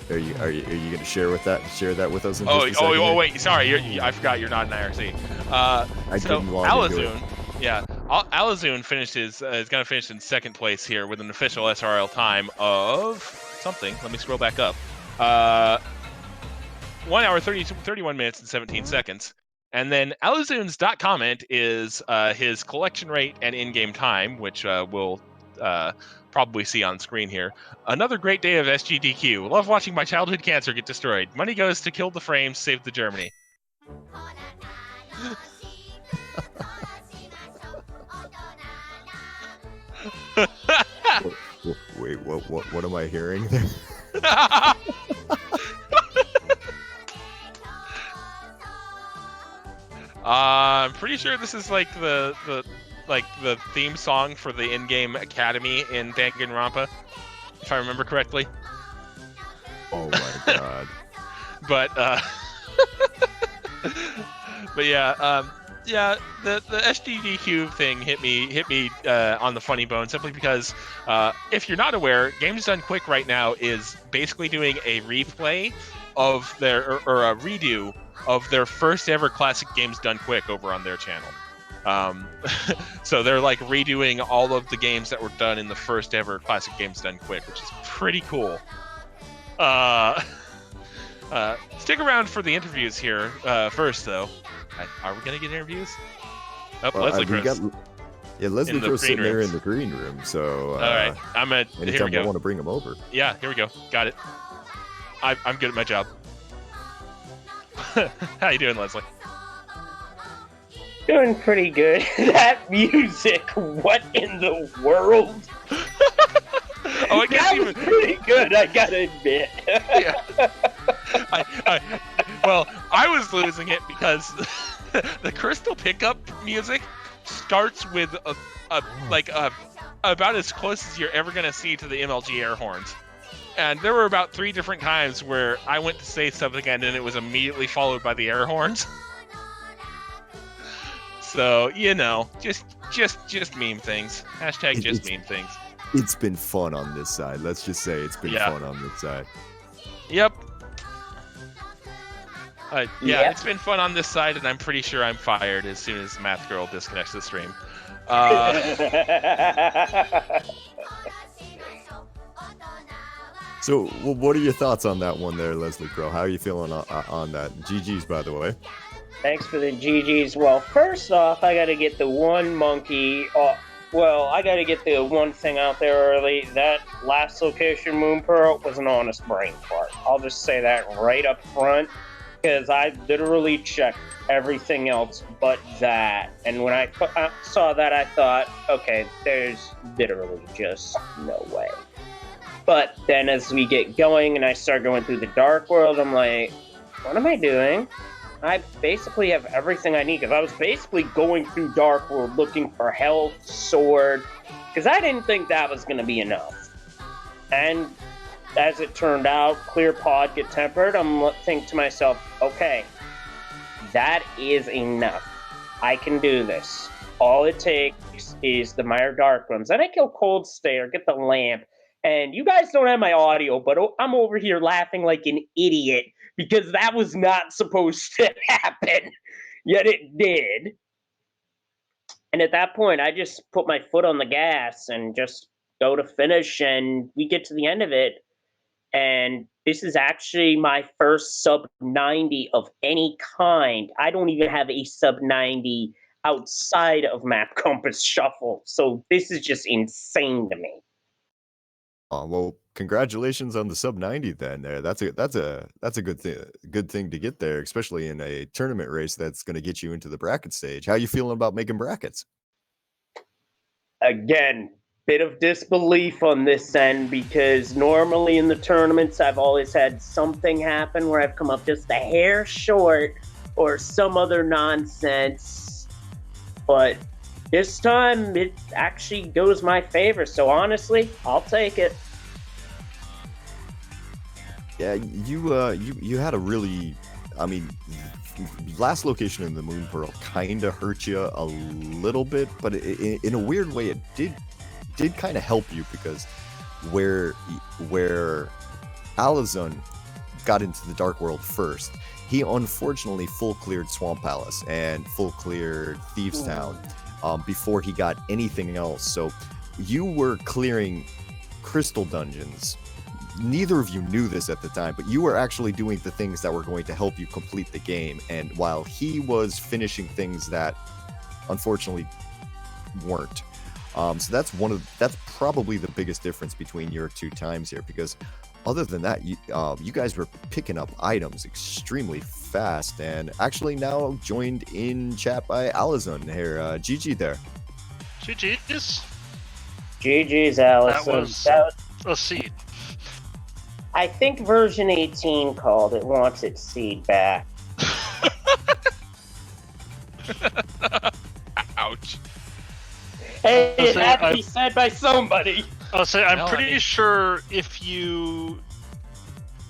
are you gonna share that with us? In Oh, just a second here? wait, sorry, I forgot you're not an IRC. I So didn't log into it. Alazun, yeah, Alazun is going to finish in second place here with an official SRL time of something. Let me scroll back up. 1 hour, 31 minutes, and 17 seconds. And then Alazun's dot comment is his collection rate and in-game time, which we'll probably see on screen here. Another great day of SGDQ. Love watching my childhood cancer get destroyed. Money goes to Kill the Frames, Save the Germany. Wait, what am I hearing there? I'm pretty sure this is like the theme song for the in-game academy in Danganronpa, if I remember correctly. Oh my god. But but yeah, the SDDQ thing hit me on the funny bone simply because if you're not aware, Games Done Quick right now is basically doing a replay of their or a redo of their first ever classic Games Done Quick over on their channel. So they're like redoing all of the games that were done in the first ever classic Games Done Quick, which is pretty cool. Stick around for the interviews here. First, though, are we gonna get interviews? Oh, Well, Leslie Chris. Leslie in the Crow's sitting green there rooms. in the green room. So All right, I'm at. Here we anytime I go. want to bring him over. Yeah, here we go. Got it. I'm good at my job. How you doing, Leslie? Doing pretty good. That music, what in the world? Oh, I guess That even. was pretty good, I gotta admit. Yeah. Well, I was losing it because the crystal pickup music starts with about as close as you're ever gonna see to the MLG air horns. And there were about 3 different times where I went to say something and then it was immediately followed by the air horns. So, just meme things. Hashtag just meme things. It's been fun on this side. Let's just say it's been fun on this side. Yep. Yep. It's been fun on this side, and I'm pretty sure I'm fired as soon as Math Girl disconnects the stream. So, what are your thoughts on that one there, Leslie Crow? How are you feeling on that? GG's, by the way. Thanks for the GGs. Well, first off, I gotta get the one monkey. I gotta get the one thing out there early. That last location, Moon Pearl, was an honest brain fart. I'll just say that right up front, because I literally checked everything else but that. And when I saw that, I thought, okay, there's literally just no way. But then as we get going and I start going through the Dark World, I'm like, what am I doing? I basically have everything I need, because I was basically going through Dark World looking for health, sword, because I didn't think that was going to be enough. And as it turned out, clear pod, get tempered, I'm thinking to myself, okay, that is enough. I can do this. All it takes is the Mire Dark Rooms. Then I kill Cold Stare, get the lamp, and you guys don't have my audio, but I'm over here laughing like an idiot because that was not supposed to happen, yet it did. And at that point, I just put my foot on the gas and just go to finish, and we get to the end of it. And this is actually my first sub 90 of any kind. I don't even have a sub 90 outside of Map Compass Shuffle, so this is just insane to me. Well, congratulations on the sub 90 then. That's a good thing to get there, especially in a tournament race that's going to get you into the bracket stage. How you feeling about making brackets? Again, bit of disbelief on this end, because normally in the tournaments I've always had something happen where I've come up just a hair short or some other nonsense. But this time, it actually goes my favor, so honestly, I'll take it. Yeah, you had a really, last location in the Moon Pearl kind of hurt you a little bit, but in a weird way, it did kind of help you, because where Alazun got into the Dark World first, he unfortunately full cleared Swamp Palace and full cleared Thieves Town before he got anything else. So you were clearing crystal dungeons. Neither of you knew this at the time, but you were actually doing the things that were going to help you complete the game. And while he was finishing things that unfortunately weren't. So that's probably the biggest difference between your two times here, because other than that, you guys were picking up items extremely fast, and actually now joined in chat by Alazun here. GG there. GG's. GG's, That Allison. was a seed. I think version 18 called it wants its seed back. Ouch. Hey, I'll it say had to I- be said by somebody. I'll say I'm Well, I pretty mean- sure if you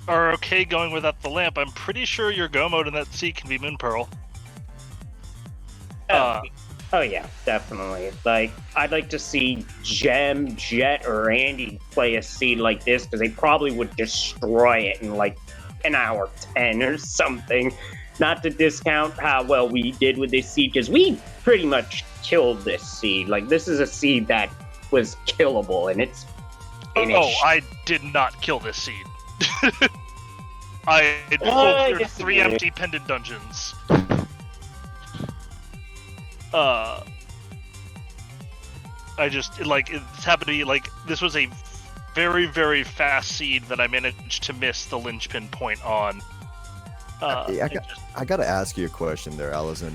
are okay going without the lamp, I'm pretty sure your go mode in that seed can be Moon Pearl. Oh yeah, definitely. Like, I'd like to see Gem, Jet, or Andy play a seed like this because they probably would destroy it in like an hour 10 or something. Not to discount how well we did with this seed because we pretty much killed this seed. Like, this is a seed that was killable and it's finished. Oh, I did not kill this seed. I had full I cleared disagree. 3 empty pendant dungeons. I just it happened to be like this was a very, very fast seed that I managed to miss the linchpin point on. I gotta ask you a question there, Allison.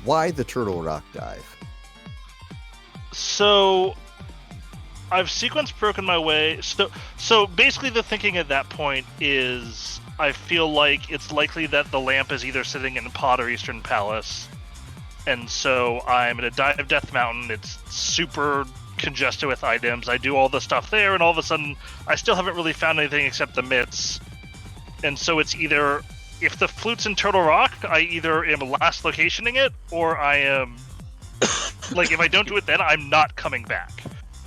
Why the Turtle Rock dive? So I've sequence broken my way. So basically, the thinking at that point is I feel like it's likely that the lamp is either sitting in Pod or Eastern Palace, and so I'm gonna dive Death Mountain. It's super congested with items. I do all the stuff there, and all of a sudden, I still haven't really found anything except the mitts. And so it's either if the flute's in Turtle Rock, I either am last locationing it, or I am like if I don't do it, then I'm not coming back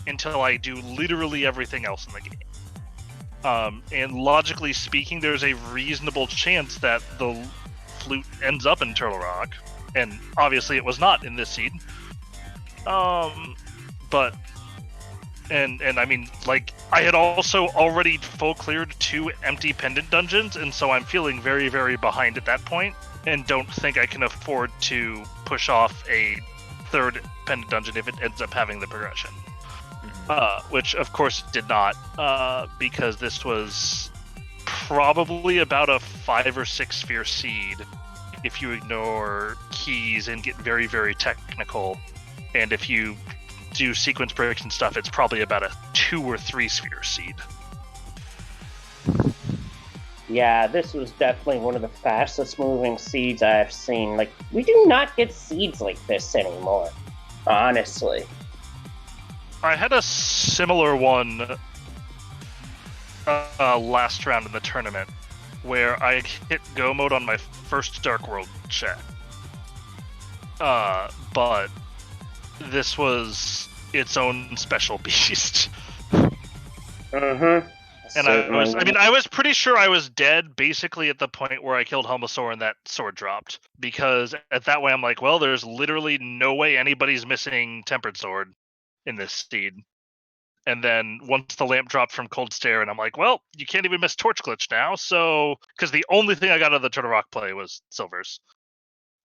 until I do literally everything else in the game. And logically speaking, there's a reasonable chance that the flute ends up in Turtle Rock, and obviously it was not in this seed. But I mean, like, I had also already full cleared 2 empty pendant dungeons, and so I'm feeling very, very behind at that point, and don't think I can afford to push off a 3rd pendant dungeon if it ends up having the progression. Which, of course, it did not, because this was probably about a 5 or 6 sphere seed if you ignore keys and get very, very technical. And if you do sequence breaks and stuff, it's probably about a 2 or 3 sphere seed. Yeah, this was definitely one of the fastest moving seeds I've seen. Like, we do not get seeds like this anymore, honestly. I had a similar one last round in the tournament, where I hit go mode on my first Dark World check. But this was its own special beast. Mm-hmm. And I was pretty sure I was dead basically at the point where I killed Helmasaur and that sword dropped. Because at that way I'm like, well, there's literally no way anybody's missing Tempered Sword in this seed. And then once the lamp dropped from Cold Stare, and I'm like, well, you can't even miss Torch Glitch now, so... Because the only thing I got out of the Turtle Rock play was Silvers.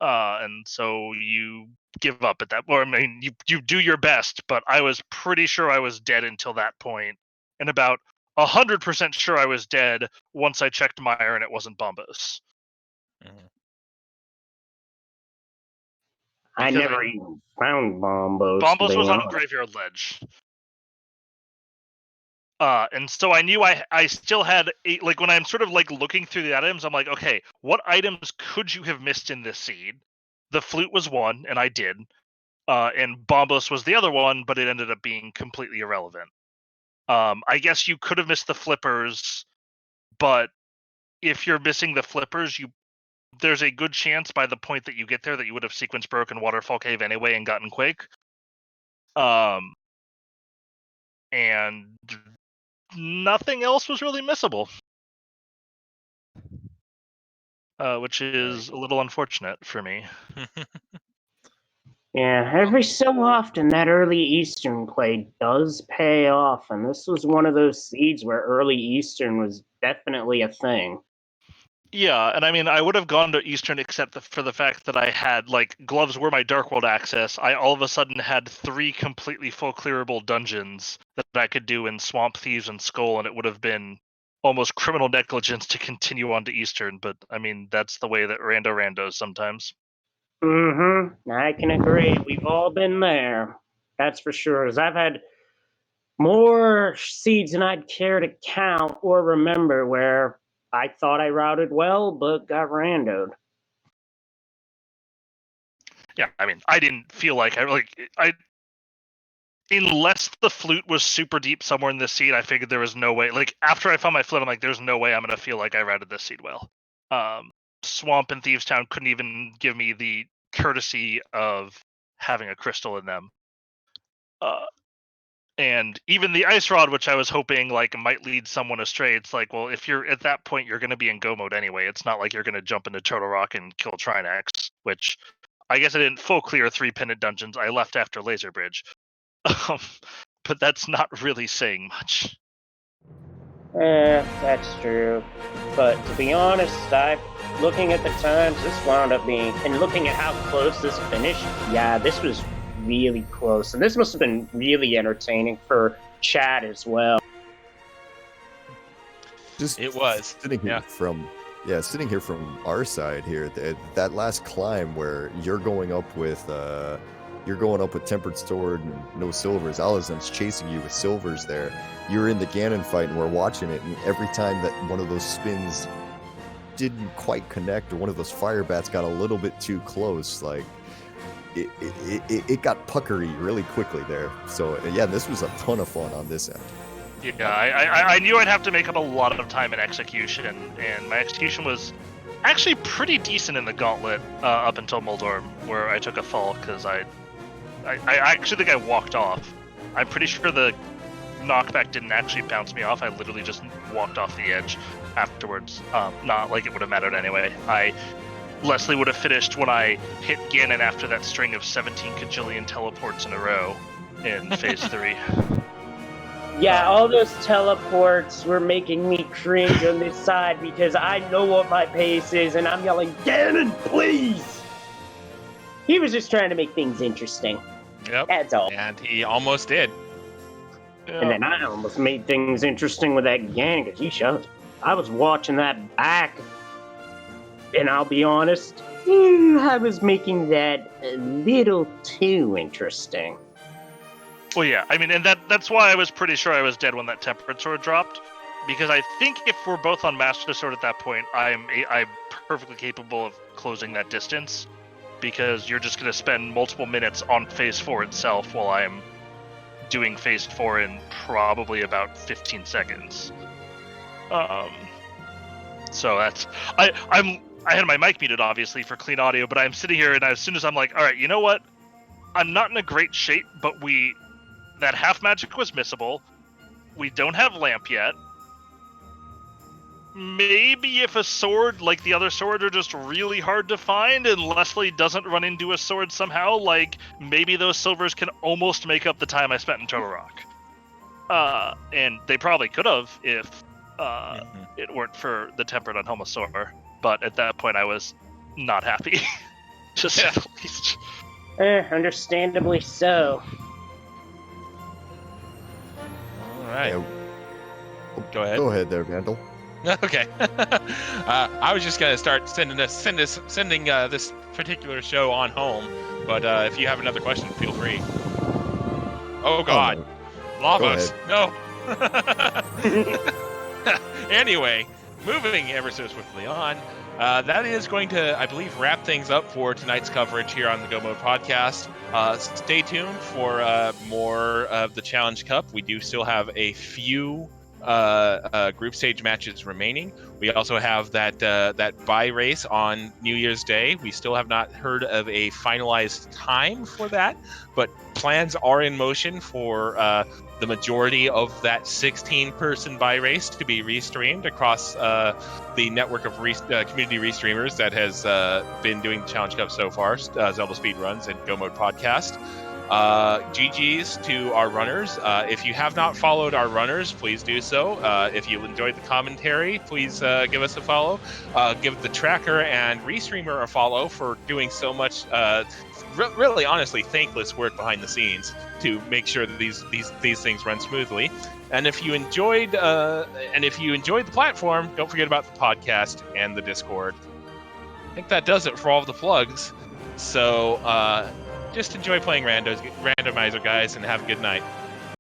And so you give up at that... Or, I mean, you do your best, but I was pretty sure I was dead until that point. And about 100% sure I was dead once I checked Meyer and it wasn't Bombos. I never even found Bombos. Bombos was on Graveyard Ledge. And so I knew I still had like when I'm sort of like looking through the items, I'm like, okay, what items could you have missed in this seed? The flute was one, and I did. And Bombos was the other one, but it ended up being completely irrelevant. I guess you could have missed the flippers, but if you're missing the flippers, there's a good chance by the point that you get there that you would have sequence broken Waterfall Cave anyway and gotten Quake. And nothing else was really missable, which is a little unfortunate for me. Yeah, every so often that early Eastern play does pay off, and this was one of those seeds where early Eastern was definitely a thing. Yeah, and I mean, I would have gone to Eastern except for the fact that I had, like, gloves were my Dark World access. I all of a sudden had 3 completely full clearable dungeons that I could do in Swamp Thieves and Skull, and it would have been almost criminal negligence to continue on to Eastern, but I mean, that's the way that randos sometimes. Mm-hmm. I can agree. We've all been there. That's for sure. As I've had more seeds than I'd care to count or remember where I thought I routed well, but got randoed. Yeah, I mean, I didn't feel like I unless the flute was super deep somewhere in this seed, I figured there was no way. Like after I found my flute, I'm like, there's no way I'm gonna feel like I routed this seed well. Swamp and Thieves Town couldn't even give me the courtesy of having a crystal in them. And even the ice rod, which I was hoping like might lead someone astray, it's like, well, if you're at that point, you're going to be in go mode anyway. It's not like you're going to jump into Turtle Rock and kill Trinex, which I guess I didn't full clear 3 pennant dungeons. I left after Laser Bridge, but that's not really saying much. That's true. But to be honest, looking at the times, this wound up being, and looking at how close this finished, yeah, this was really close. And this must have been really entertaining for chat as well. Just It was. sitting here sitting here from our side here, that last climb where you're going up with Tempered Sword and no silvers. Alazun's chasing you with silvers there. You're in the Ganon fight and we're watching it, and every time that one of those spins didn't quite connect or one of those fire bats got a little bit too close, like it got puckery really quickly there. So yeah, this was a ton of fun on this end. Yeah, I knew I'd have to make up a lot of time in execution, and my execution was actually pretty decent in the gauntlet up until Moldorm, where I took a fall because I actually think I walked off. I'm pretty sure the knockback didn't actually bounce me off. I literally just walked off the edge afterwards. Not like it would have mattered anyway. Leslie would have finished when I hit Ganon after that string of 17 cajillion teleports in a row in Phase 3. Yeah, all those teleports were making me cringe on this side because I know what my pace is and I'm yelling, Ganon, please! He was just trying to make things interesting. Yep. That's all. And he almost did. And then I almost made things interesting with that Ganon because he shoved. I was watching that back, and I'll be honest, I was making that a little too interesting. Well, yeah, I mean, and that's why I was pretty sure I was dead when that Tempered Sword dropped, because I think if we're both on Master Sword at that point, I'm perfectly capable of closing that distance, because you're just going to spend multiple minutes on Phase 4 itself while I'm doing Phase 4 in probably about 15 seconds. So that's... I had my mic muted, obviously, for clean audio, but I'm sitting here, and as soon as I'm like, all right, you know what? I'm not in a great shape, but that half magic was missable. We don't have lamp yet. Maybe if a sword, like the other sword, are just really hard to find and Leslie doesn't run into a sword somehow, like, maybe those silvers can almost make up the time I spent in Turtle Rock. And they probably could have if it weren't for the Tempered on Helmasaur. But at that point, I was not happy, to say the least. Understandably so. All right. Go ahead. Go ahead there, Vandal. Okay. I was just gonna start sending this particular show on home, but if you have another question, feel free. Oh God, lavas! No. Anyway, moving ever so swiftly on. That is going to, I believe, wrap things up for tonight's coverage here on the Go Mode podcast. Stay tuned for more of the Challenge Cup. We do still have a few group stage matches remaining. We also have that bye race on New Year's Day. We still have not heard of a finalized time for that, but plans are in motion for the majority of that 16-person bye race to be restreamed across the network of community restreamers that has been doing the Challenge Cup so far, Zelda Speedruns and Go Mode Podcast. GG's to our runners. If you have not followed our runners, please do so. If you enjoyed the commentary, please give us a follow. Give the tracker and restreamer a follow for doing so much really honestly thankless work behind the scenes to make sure that these things run smoothly. And if you enjoyed the platform, don't forget about the podcast and the Discord. I think that does it for all of the plugs. So just enjoy playing randomizer, guys, and have a good night.